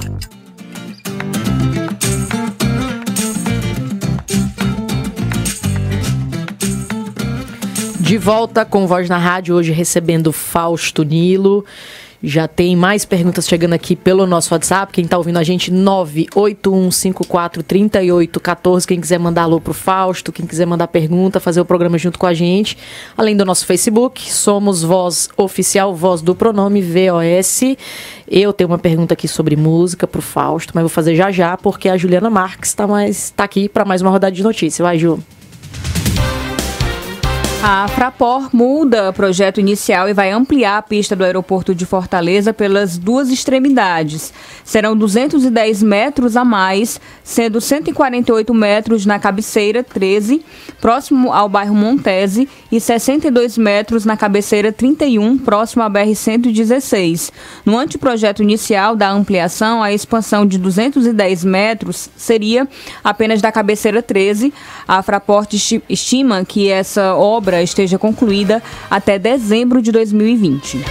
De volta com Voz na Rádio, hoje recebendo Fausto Nilo. Já tem mais perguntas chegando aqui pelo nosso WhatsApp. Quem está ouvindo a gente, 981543814. Quem quiser mandar alô pro Fausto, quem quiser mandar pergunta, fazer o programa junto com a gente. Além do nosso Facebook, somos Voz Oficial, Voz do Pronome VOS. Eu tenho uma pergunta aqui sobre música pro Fausto, mas vou fazer já já, porque a Juliana Marques tá aqui para mais uma rodada de notícias. Vai, Ju. A Fraport muda o projeto inicial e vai ampliar a pista do aeroporto de Fortaleza pelas duas extremidades. Serão 210 metros a mais, sendo 148 metros na cabeceira 13, próximo ao bairro Montese, e 62 metros na cabeceira 31, próximo à BR-116. No anteprojeto inicial da ampliação, a expansão de 210 metros seria apenas da cabeceira 13. A Fraport estima que essa obra esteja concluída até dezembro de 2020.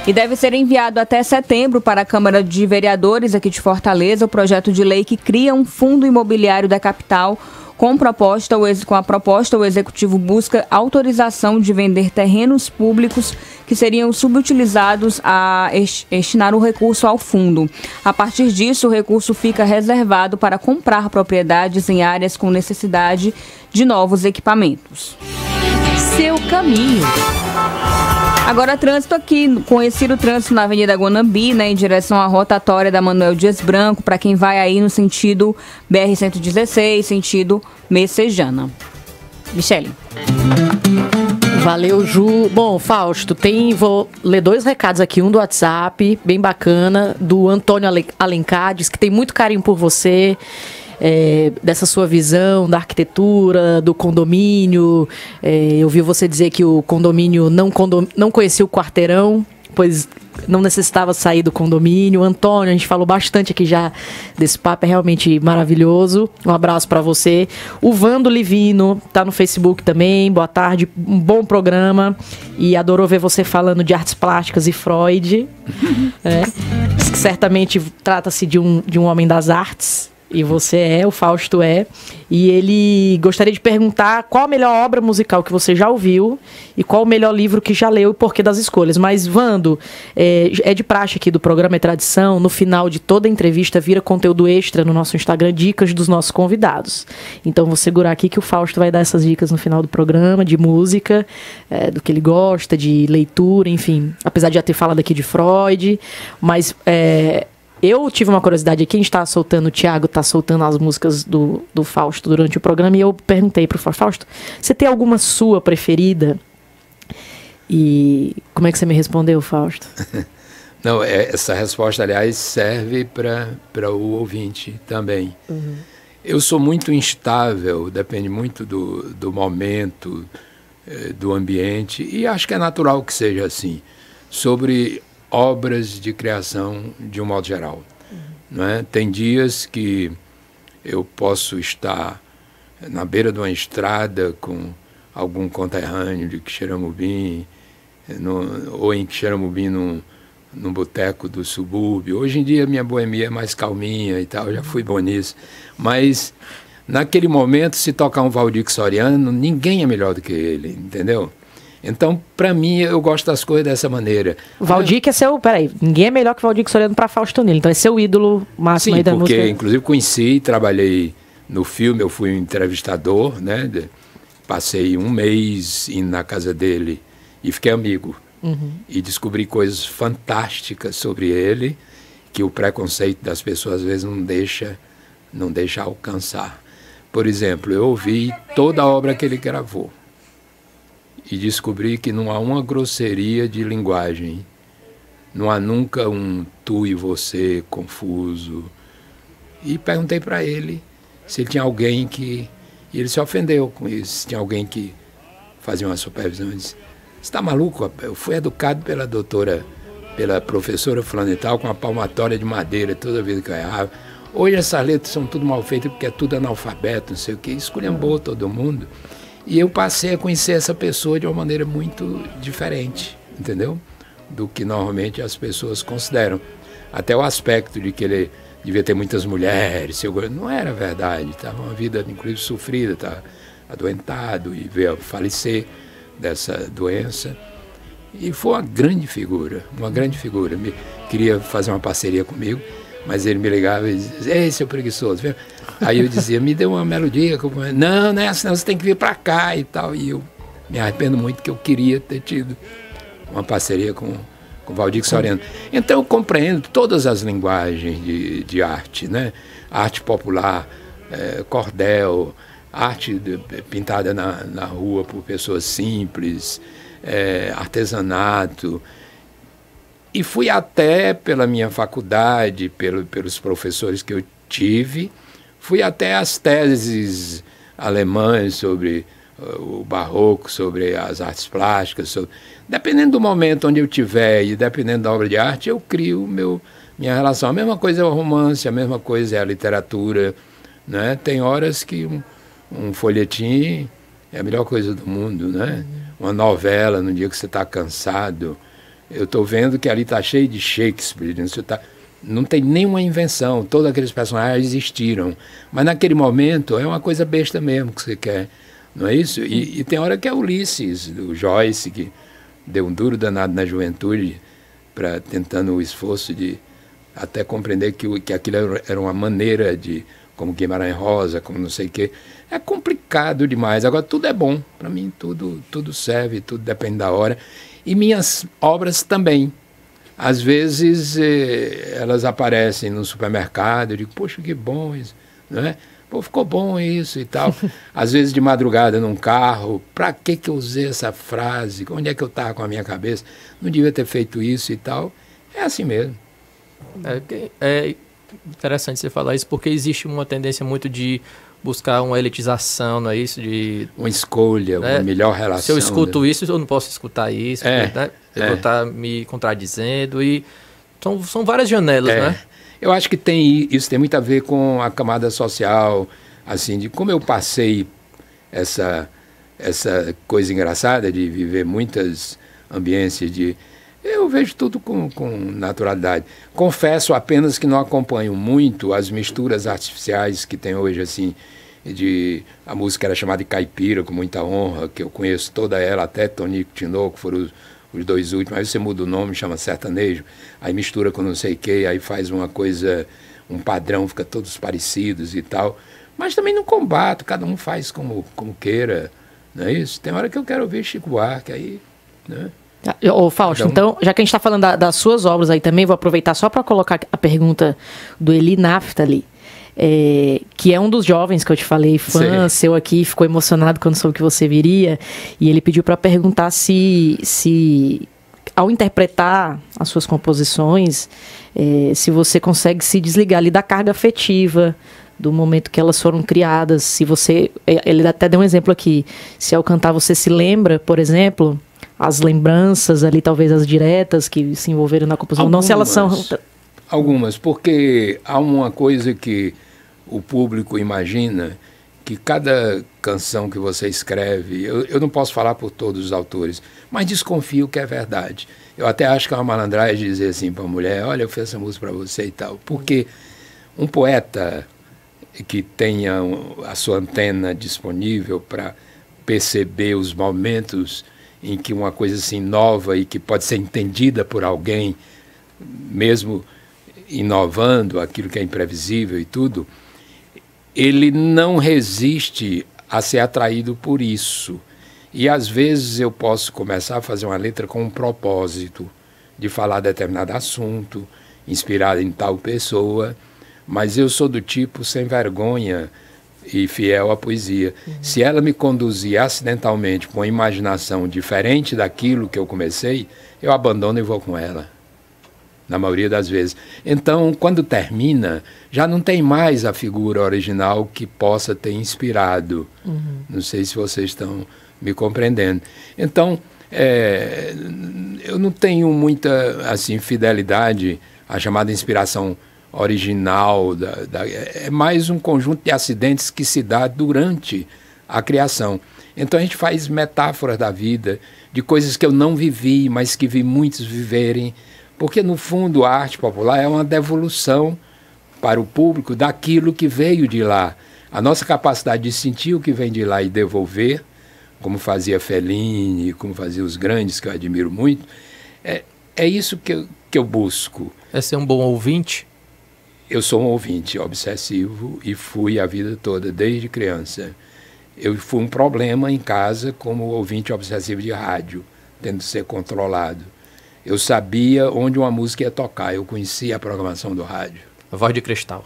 E deve ser enviado até setembro para a Câmara de Vereadores aqui de Fortaleza o projeto de lei que cria um fundo imobiliário da capital. Com a proposta, o Executivo busca autorização de vender terrenos públicos que seriam subutilizados a destinar o recurso ao fundo. A partir disso, o recurso fica reservado para comprar propriedades em áreas com necessidade de novos equipamentos. Seu caminho. Agora, trânsito aqui, conhecido o trânsito na Avenida Guanambi, né, em direção à rotatória da Manuel Dias Branco, para quem vai aí no sentido BR-116, sentido Messejana. Michele. Valeu, Ju. Bom, Fausto, vou ler 2 recados aqui, um do WhatsApp, bem bacana, do Antônio Alencar, diz que tem muito carinho por você, dessa sua visão da arquitetura, do condomínio. Eu vi você dizer que o condomínio não conhecia o quarteirão, pois não necessitava sair do condomínio. Antônio, a gente falou bastante aqui já desse papo, é realmente maravilhoso. Um abraço para você. O Vando Livino tá no Facebook também. Boa tarde, um bom programa. E adorou ver você falando de artes plásticas e Freud. Certamente trata-se de um homem das artes. E você o Fausto é. E ele gostaria de perguntar qual a melhor obra musical que você já ouviu e qual o melhor livro que já leu e por que das escolhas. Mas, Vando, é de praxe aqui do programa, é tradição, no final de toda a entrevista vira conteúdo extra no nosso Instagram, dicas dos nossos convidados. Então, vou segurar aqui que o Fausto vai dar essas dicas no final do programa, de música, do que ele gosta, de leitura, enfim. Apesar de já ter falado aqui de Freud, mas... eu tive uma curiosidade aqui, a gente tá soltando, o Thiago tá soltando as músicas do Fausto durante o programa, e eu perguntei pro Fausto, você tem alguma sua preferida? E como é que você me respondeu, Fausto? Não, essa resposta, aliás, serve para o ouvinte também. Uhum. Eu sou muito instável, depende muito do momento, do ambiente, e acho que é natural que seja assim, sobre obras de criação de um modo geral. Não é? Tem dias que eu posso estar na beira de uma estrada com algum conterrâneo de Quixeramobim, ou em Quixeramobim num boteco do subúrbio. Hoje em dia minha boemia é mais calminha e tal, já fui bom nisso. Mas naquele momento, se tocar um Valdir Soriano, ninguém é melhor do que ele, entendeu? Então, para mim, eu gosto das coisas dessa maneira. O Valdir que é seu... Peraí, ninguém é melhor que o Valdir Soriano para Fausto Nilo. Então, é seu ídolo máximo. Sim, aí da música. Sim, porque, inclusive, conheci, trabalhei no filme, eu fui um entrevistador, né? Passei um mês indo na casa dele e fiquei amigo. Uhum. E descobri coisas fantásticas sobre ele, que o preconceito das pessoas, às vezes, não deixa alcançar. Por exemplo, eu ouvi toda a obra que ele gravou. E descobri que não há uma grosseria de linguagem, não há nunca um tu e você confuso. E perguntei para ele se ele tinha alguém que... E ele se ofendeu com isso, se tinha alguém que fazia uma supervisão. Ele disse, você está maluco? Eu fui educado pela professora fulana e tal, com uma palmatória de madeira toda vez que eu errava. Hoje essas letras são tudo mal feitas porque é tudo analfabeto, não sei o quê. Esculhambou todo mundo. E eu passei a conhecer essa pessoa de uma maneira muito diferente, entendeu? Do que normalmente as pessoas consideram. Até o aspecto de que ele devia ter muitas mulheres, não era verdade. Estava uma vida, inclusive, sofrida, estava adoentado e veio a falecer dessa doença. E foi uma grande figura, uma grande figura. Queria fazer uma parceria comigo, mas ele me ligava e dizia, ei, seu preguiçoso. Aí eu dizia, me dê uma melodia. Não, é assim, você tem que vir para cá e tal. E eu me arrependo muito que eu queria ter tido uma parceria com Valdir Soriano. Então eu compreendo todas as linguagens de arte, né? Arte popular, cordel, arte pintada na rua por pessoas simples, artesanato. E fui até, pela minha faculdade, pelos professores que eu tive, fui até as teses alemãs sobre o barroco, sobre as artes plásticas. Dependendo do momento onde eu estiver e dependendo da obra de arte, eu crio minha relação. A mesma coisa é o romance, a mesma coisa é a literatura, né? Tem horas que um folhetim é a melhor coisa do mundo, né? Uma novela, no dia que você está cansado. Eu estou vendo que ali está cheio de Shakespeare, não tem nenhuma invenção, todos aqueles personagens existiram. Mas naquele momento é uma coisa besta mesmo que você quer, não é isso? E tem hora que é Ulisses, do Joyce, que deu um duro danado na juventude, tentando o esforço de até compreender que aquilo era uma maneira de, como Guimarães Rosa, como não sei o quê. É complicado demais. Agora, tudo é bom. Para mim, tudo serve, tudo depende da hora. E minhas obras também. Às vezes, elas aparecem no supermercado, eu digo, poxa, que bom isso, não é? Pô, ficou bom isso e tal. Às vezes, de madrugada, num carro, para que eu usei essa frase? Onde é que eu estava com a minha cabeça? Não devia ter feito isso e tal. É assim mesmo. É interessante você falar isso, porque existe uma tendência muito de buscar uma elitização, não é isso? De uma escolha, né? Uma melhor relação. Se eu escuto isso, eu não posso escutar isso, né? Eu vou estar me contradizendo e são várias janelas, né? Eu acho que isso tem muito a ver com a camada social, assim, de como eu passei essa coisa engraçada de viver muitas ambiências eu vejo tudo com naturalidade. Confesso apenas que não acompanho muito as misturas artificiais que tem hoje, assim, a música era chamada de caipira, com muita honra, que eu conheço toda ela, até Tonico Tinoco, foram os dois últimos, aí você muda o nome, chama sertanejo, aí mistura com não sei o que, aí faz uma coisa, um padrão, fica todos parecidos e tal. Mas também não combato, cada um faz como queira, não é isso? Tem hora que eu quero ouvir Chico Buarque, aí, né? Ô, Fausto, então, já que a gente está falando das suas obras aí também, vou aproveitar só para colocar a pergunta do Eli Naftali, que é um dos jovens que eu te falei, fã seu aqui, ficou emocionado quando soube que você viria, e ele pediu para perguntar se ao interpretar as suas composições, se você consegue se desligar ali da carga afetiva, do momento que elas foram criadas, se você, ele até deu um exemplo aqui, se ao cantar você se lembra, por exemplo, as lembranças ali, talvez as diretas que se envolveram na composição, não se elas são... Algumas, porque há uma coisa que o público imagina, que cada canção que você escreve, eu não posso falar por todos os autores, mas desconfio que é verdade. Eu até acho que é uma malandragem dizer assim para a mulher, olha, eu fiz essa música para você e tal, porque um poeta que tenha a sua antena disponível para perceber os momentos em que uma coisa assim nova e que pode ser entendida por alguém, mesmo inovando aquilo que é imprevisível e tudo, ele não resiste a ser atraído por isso. E às vezes eu posso começar a fazer uma letra com um propósito de falar determinado assunto, inspirado em tal pessoa, mas eu sou do tipo sem vergonha e fiel à poesia. Se ela me conduzir acidentalmente com uma imaginação diferente daquilo que eu comecei, eu abandono e vou com ela, na maioria das vezes. Então, quando termina, já não tem mais a figura original que possa ter inspirado. Não sei se vocês estão me compreendendo. Então, eu não tenho muita assim, fidelidade à chamada inspiração original, é mais um conjunto de acidentes que se dá durante a criação. Então a gente faz metáforas da vida, de coisas que eu não vivi, mas que vi muitos viverem, porque no fundo a arte popular é uma devolução para o público daquilo que veio de lá. A nossa capacidade de sentir o que vem de lá e devolver, como fazia Fellini, como fazia os grandes que eu admiro muito, é isso que eu busco. É ser um bom ouvinte? Eu sou um ouvinte obsessivo e fui a vida toda, desde criança. Eu fui um problema em casa como ouvinte obsessivo de rádio, tendo que ser controlado. Eu sabia onde uma música ia tocar, eu conhecia a programação do rádio. A Voz de Cristal.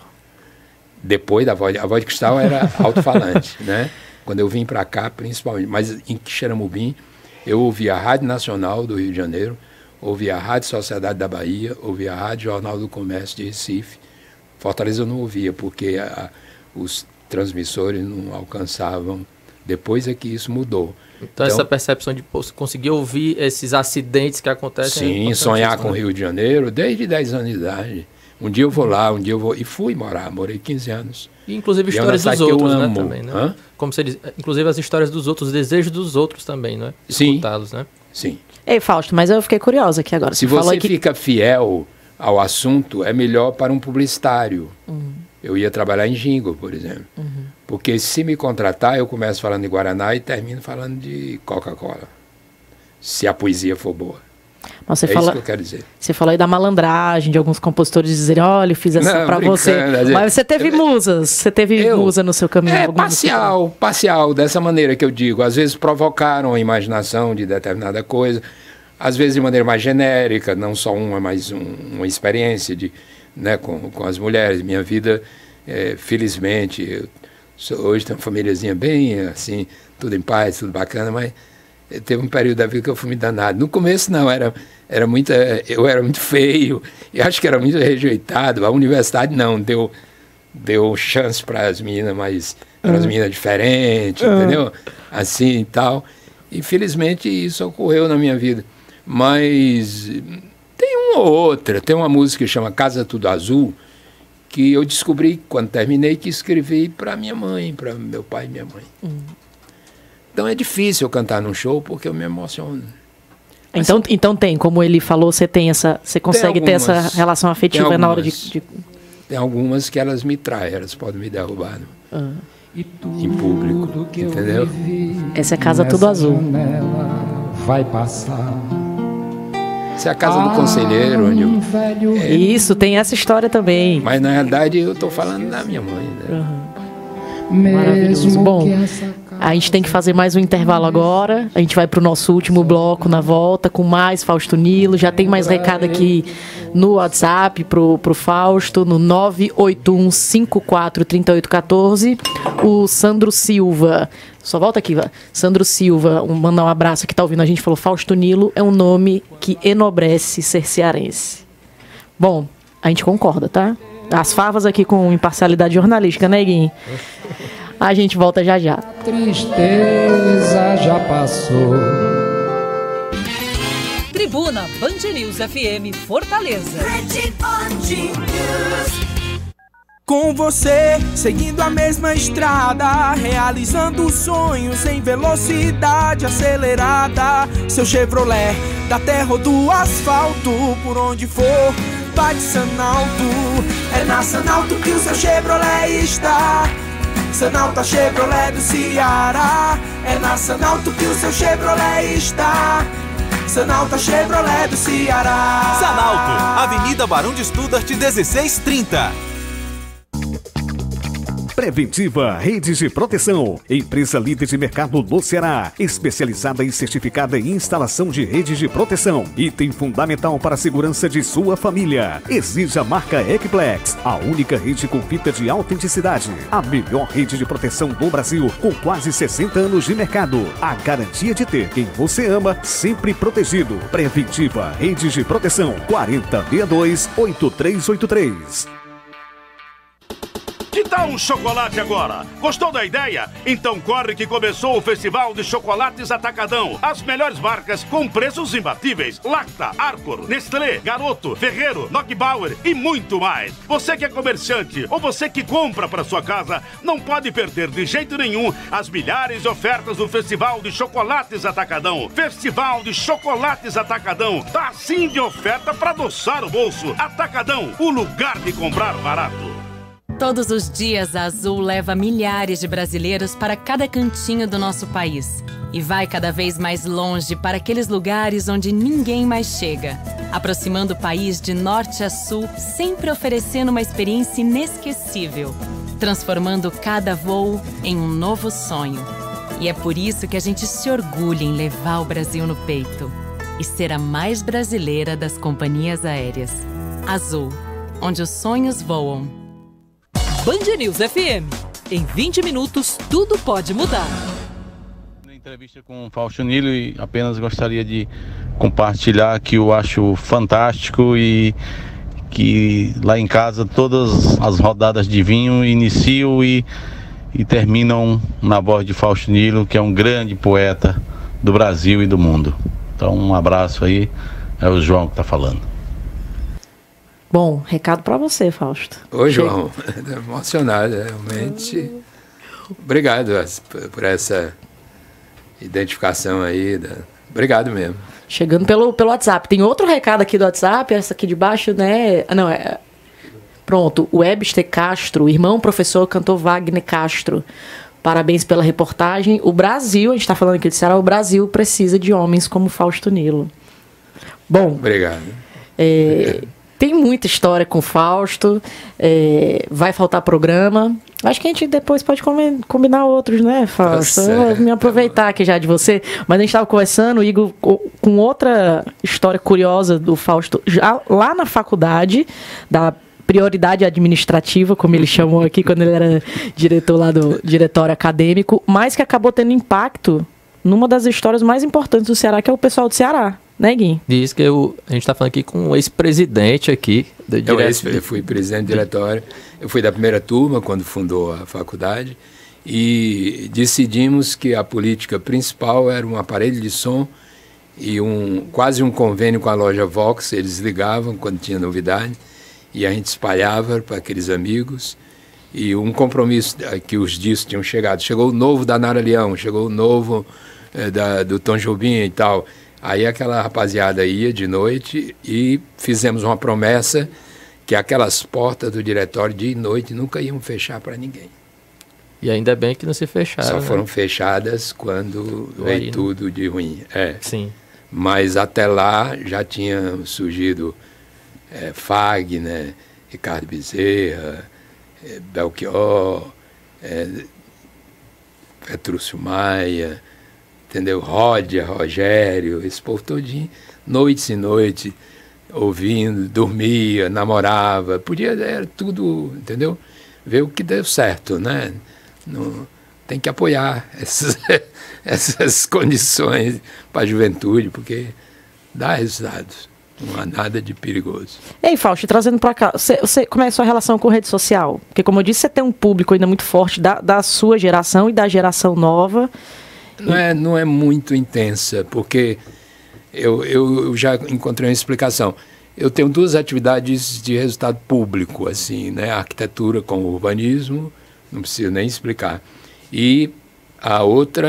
Depois da voz de cristal era alto-falante, né? Quando eu vim para cá, principalmente. Mas em Quixeramobim, eu ouvia a Rádio Nacional do Rio de Janeiro, ouvia a Rádio Sociedade da Bahia, ouvia a Rádio Jornal do Comércio de Recife. Fortaleza eu não ouvia, porque os transmissores não alcançavam. Depois é que isso mudou. Então essa percepção de conseguir ouvir esses acidentes que acontecem... Sim, sonhar com o Rio de Janeiro desde 10 anos de idade. Um dia eu vou lá, um dia eu vou... E fui morar, morei 15 anos. E inclusive histórias dos outros, né, também, né? Como você diz, inclusive as histórias dos outros, os desejos dos outros também, né? Escutá-los, né? Sim. Ei, Fausto, mas eu fiquei curiosa aqui agora. Se você fica fiel ao assunto, é melhor para um publicitário. Eu ia trabalhar em jingle, por exemplo. Porque se me contratar, eu começo falando de Guaraná e termino falando de Coca-Cola. Se a poesia for boa. Mas isso que eu quero dizer. Você falou aí da malandragem, de alguns compositores dizerem, olha, eu fiz essa pra você. Mas você teve musas, você teve musa no seu caminho. Parcial, dessa maneira que eu digo. Às vezes provocaram a imaginação de determinada coisa, às vezes de maneira mais genérica, não só uma, mas uma experiência né, com as mulheres. Minha vida, felizmente, hoje tenho uma famíliazinha bem assim, tudo em paz, tudo bacana, mas teve um período da vida que eu fui me danado. No começo não, eu era muito feio, eu acho que era muito rejeitado. A universidade não, deu chance para as meninas, mas eram as meninas diferentes, entendeu? Assim e tal. E felizmente isso ocorreu na minha vida. Mas tem uma ou outra, tem uma música que chama Casa Tudo Azul, que eu descobri quando terminei que escrevi para minha mãe, para meu pai e minha mãe. Então é difícil eu cantar num show porque eu me emociono. Então tem, como ele falou, você consegue ter essa relação afetiva na hora de... Tem algumas que elas me traem, elas podem me derrubar em público, entendeu? Essa é Casa Tudo Azul. Vai passar. Essa é a casa do conselheiro, onde eu... Isso, tem essa história também. Mas na realidade eu estou falando da minha mãe, né? Maravilhoso. Bom, a gente tem que fazer mais um intervalo agora. A gente vai para o nosso último bloco na volta com mais Fausto Nilo. Já tem mais recado aqui no WhatsApp pro Fausto, no 981543814. O Sandro Silva, só volta aqui, Sandro Silva, mandar um abraço que tá ouvindo a gente, falou: Fausto Nilo é um nome que enobrece ser cearense. Bom, a gente concorda, tá? As favas aqui com imparcialidade jornalística, né, Guinho? A gente volta já já. Tristeza já passou. Tribuna Band News FM Fortaleza. Com você, seguindo a mesma estrada, realizando sonhos em velocidade acelerada. Seu Chevrolet, da terra ou do asfalto, por onde for, vai de Sanalto. É na Sanalto que o seu Chevrolet está. Sanalto, a Chevrolet do Ceará. É na Sanalto que o seu Chevrolet está. Sanalto, a Chevrolet do Ceará. Sanalto, Avenida Barão de Studart, 1630. Preventiva Redes de Proteção, empresa líder de mercado no Ceará, especializada e certificada em instalação de redes de proteção, item fundamental para a segurança de sua família. Exija a marca Equiplex, a única rede com fita de autenticidade, a melhor rede de proteção do Brasil, com quase 60 anos de mercado. A garantia de ter quem você ama sempre protegido. Preventiva Redes de Proteção, 4062-8383. Que tal um chocolate agora? Gostou da ideia? Então corre que começou o Festival de Chocolates Atacadão. As melhores marcas com preços imbatíveis. Lacta, Arcor, Nestlé, Garoto, Ferreiro, Nogbauer e muito mais. Você que é comerciante ou você que compra para sua casa, não pode perder de jeito nenhum as milhares de ofertas do Festival de Chocolates Atacadão. Festival de Chocolates Atacadão. Tá sim de oferta para adoçar o bolso. Atacadão, o lugar de comprar barato. Todos os dias, a Azul leva milhares de brasileiros para cada cantinho do nosso país. E vai cada vez mais longe para aqueles lugares onde ninguém mais chega. Aproximando o país de norte a sul, sempre oferecendo uma experiência inesquecível. Transformando cada voo em um novo sonho. E é por isso que a gente se orgulha em levar o Brasil no peito. E ser a mais brasileira das companhias aéreas. Azul, onde os sonhos voam. Band News FM. Em 20 minutos, tudo pode mudar. Entrevista com o Fausto Nilo e apenas gostaria de compartilhar que eu acho fantástico e que lá em casa todas as rodadas de vinho iniciam e terminam na voz de Fausto Nilo, que é um grande poeta do Brasil e do mundo. Então um abraço aí, é o João que está falando. Bom, recado para você, Fausto. Oi, João. Emocionado, realmente. Obrigado por essa identificação aí. Obrigado mesmo. Chegando pelo WhatsApp. Tem outro recado aqui do WhatsApp, essa aqui de baixo, né? Não, pronto, o Webster Castro, irmão professor cantor Wagner Castro. Parabéns pela reportagem. O Brasil, a gente está falando aqui de Ceará, o Brasil precisa de homens como Fausto Nilo. Bom. Obrigado. Tem muita história com o Fausto, vai faltar programa. Acho que a gente depois pode combinar outros, né, Fausto? Eu vou me aproveitar aqui já de você. Mas a gente estava conversando, Igor, com outra história curiosa do Fausto, já lá na faculdade, da prioridade administrativa, como ele chamou aqui, quando ele era diretor lá do diretório acadêmico, mas que acabou tendo impacto numa das histórias mais importantes do Ceará, que é o pessoal do Ceará. Né, Gui? Diz que a gente está falando aqui com um ex-presidente aqui. Eu fui presidente do diretório. Eu fui da primeira turma, quando fundou a faculdade. E decidimos que a política principal era um aparelho de som e quase um convênio com a loja Vox. Eles ligavam quando tinha novidade. E a gente espalhava para aqueles amigos. E um compromisso que os discos tinham chegado. Chegou o novo da Nara Leão, chegou o novo do Tom Jobim e tal. Aí aquela rapaziada ia de noite e fizemos uma promessa que aquelas portas do diretório de noite nunca iam fechar para ninguém. E ainda bem que não se fecharam. Só foram fechadas quando veio tudo de ruim. Sim. Mas até lá já tinha surgido Fagner, Ricardo Bezerra, Belchior, Petrúcio Maia, entendeu? Rogério, esse povo todinho, noites e noites, ouvindo, dormia, namorava, era tudo, entendeu? Ver o que deu certo, né? Tem que apoiar essas condições para a juventude, porque dá resultados, não há nada de perigoso. Ei, Fausto, trazendo para cá, como é a sua relação com rede social? Porque, como eu disse, você tem um público ainda muito forte da sua geração e da geração nova. Não é muito intensa, porque eu já encontrei uma explicação. Eu tenho duas atividades de resultado público, assim, né? A arquitetura com o urbanismo, não preciso nem explicar. E a outra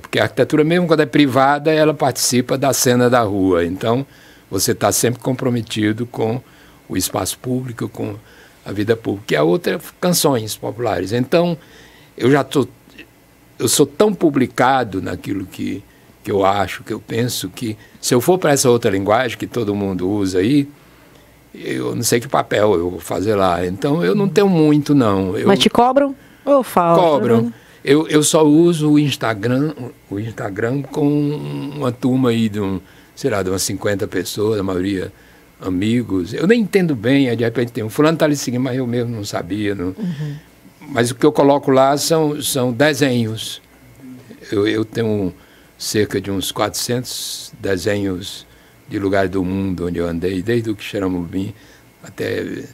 porque a arquitetura, mesmo quando é privada, ela participa da cena da rua. Então, você está sempre comprometido com o espaço público, com a vida pública. E a outra é canções populares. Então, eu sou tão publicado naquilo que eu acho, que eu penso, que se eu for para essa outra linguagem que todo mundo usa aí, eu não sei que papel eu vou fazer lá. Então, eu não tenho muito, não. Mas te cobram ou falam? Cobram. Eu só uso o Instagram com uma turma aí de umas 50 pessoas, a maioria amigos. Eu nem entendo bem, de repente tem um fulano está ali seguindo, mas eu mesmo não sabia. Não. Uhum. Mas o que eu coloco lá são desenhos. Eu tenho cerca de uns 400 desenhos de lugares do mundo onde eu andei, desde o Quixeramobim até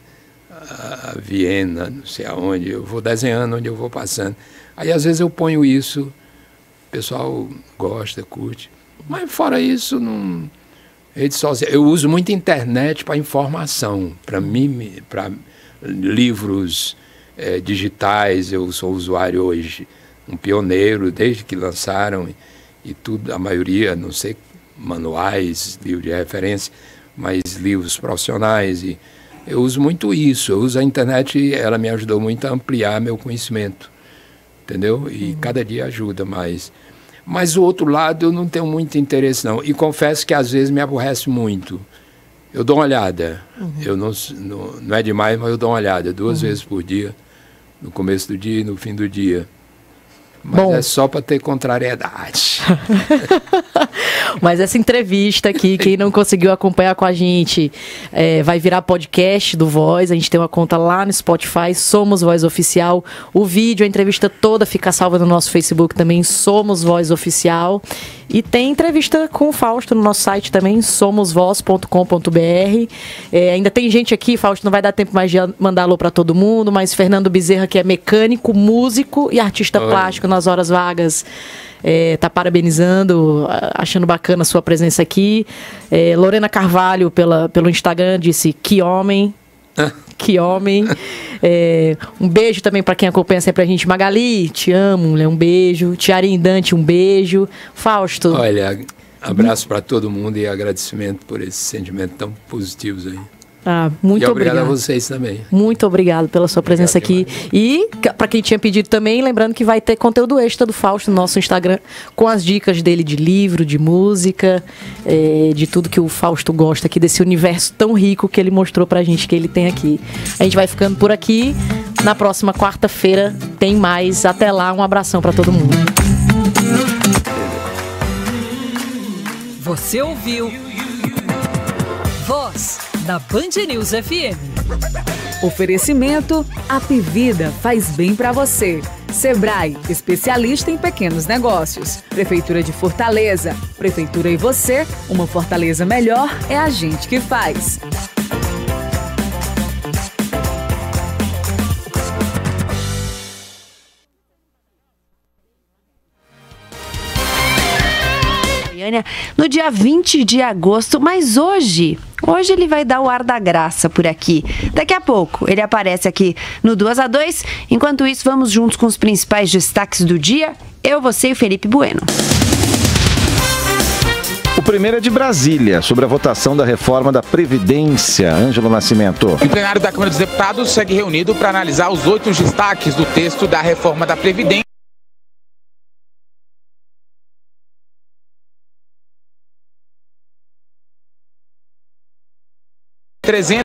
a Viena, não sei aonde. Eu vou desenhando onde eu vou passando. Aí, às vezes, eu ponho isso, o pessoal gosta, curte. Mas, fora isso, não... Rede social. Eu uso muito internet para informação, para livros digitais. Eu sou usuário hoje, um pioneiro, desde que lançaram, e tudo, a maioria, não sei, manuais, livros de referência, mas livros profissionais. E eu uso muito isso. Eu uso a internet, ela me ajudou muito a ampliar meu conhecimento, entendeu? E cada dia ajuda mais. Mas o outro lado eu não tenho muito interesse, não. E confesso que às vezes me aborrece muito. Eu dou uma olhada. Eu não é demais, mas eu dou uma olhada 2 vezes por dia, no começo do dia e no fim do dia. Mas é só para ter contrariedade. Mas essa entrevista aqui, quem não conseguiu acompanhar com a gente, vai virar podcast do Voz. A gente tem uma conta lá no Spotify, Somos Voz Oficial. O vídeo, a entrevista toda fica salva no nosso Facebook também, Somos Voz Oficial. E tem entrevista com o Fausto no nosso site também, somosvoz.com.br. Ainda tem gente aqui, Fausto, não vai dar tempo mais de mandar alô para todo mundo, mas Fernando Bezerra, que é mecânico, músico e artista plástico nas horas vagas, tá parabenizando, achando bacana a sua presença aqui. Lorena Carvalho, pelo Instagram, disse que homem. Que homem. Um beijo também para quem acompanha sempre a gente. Magali, te amo, um beijo. Tiarim Dante, um beijo. Fausto. Olha, abraço para todo mundo e agradecimento por esses sentimentos tão positivos aí. Muito obrigado a vocês também. Muito obrigado pela sua presença aqui. E para quem tinha pedido também, lembrando que vai ter conteúdo extra do Fausto no nosso Instagram, com as dicas dele de livro, de música, de tudo que o Fausto gosta aqui, desse universo tão rico que ele mostrou pra gente que ele tem aqui. A gente vai ficando por aqui. Na próxima quarta-feira tem mais. Até lá, um abração para todo mundo. Você ouviu Voz da Band News FM. Oferecimento Apivida faz bem pra você. Sebrae, especialista em pequenos negócios. Prefeitura de Fortaleza. Prefeitura e você, uma Fortaleza melhor é a gente que faz. No dia 20 de agosto, mas hoje ele vai dar o ar da graça por aqui. Daqui a pouco ele aparece aqui no 2 a 2. Enquanto isso, vamos juntos com os principais destaques do dia. Eu, você e o Felipe Bueno. O primeiro é de Brasília, sobre a votação da reforma da Previdência. Ângelo Nascimento. O plenário da Câmara dos Deputados segue reunido para analisar os 8 destaques do texto da reforma da Previdência.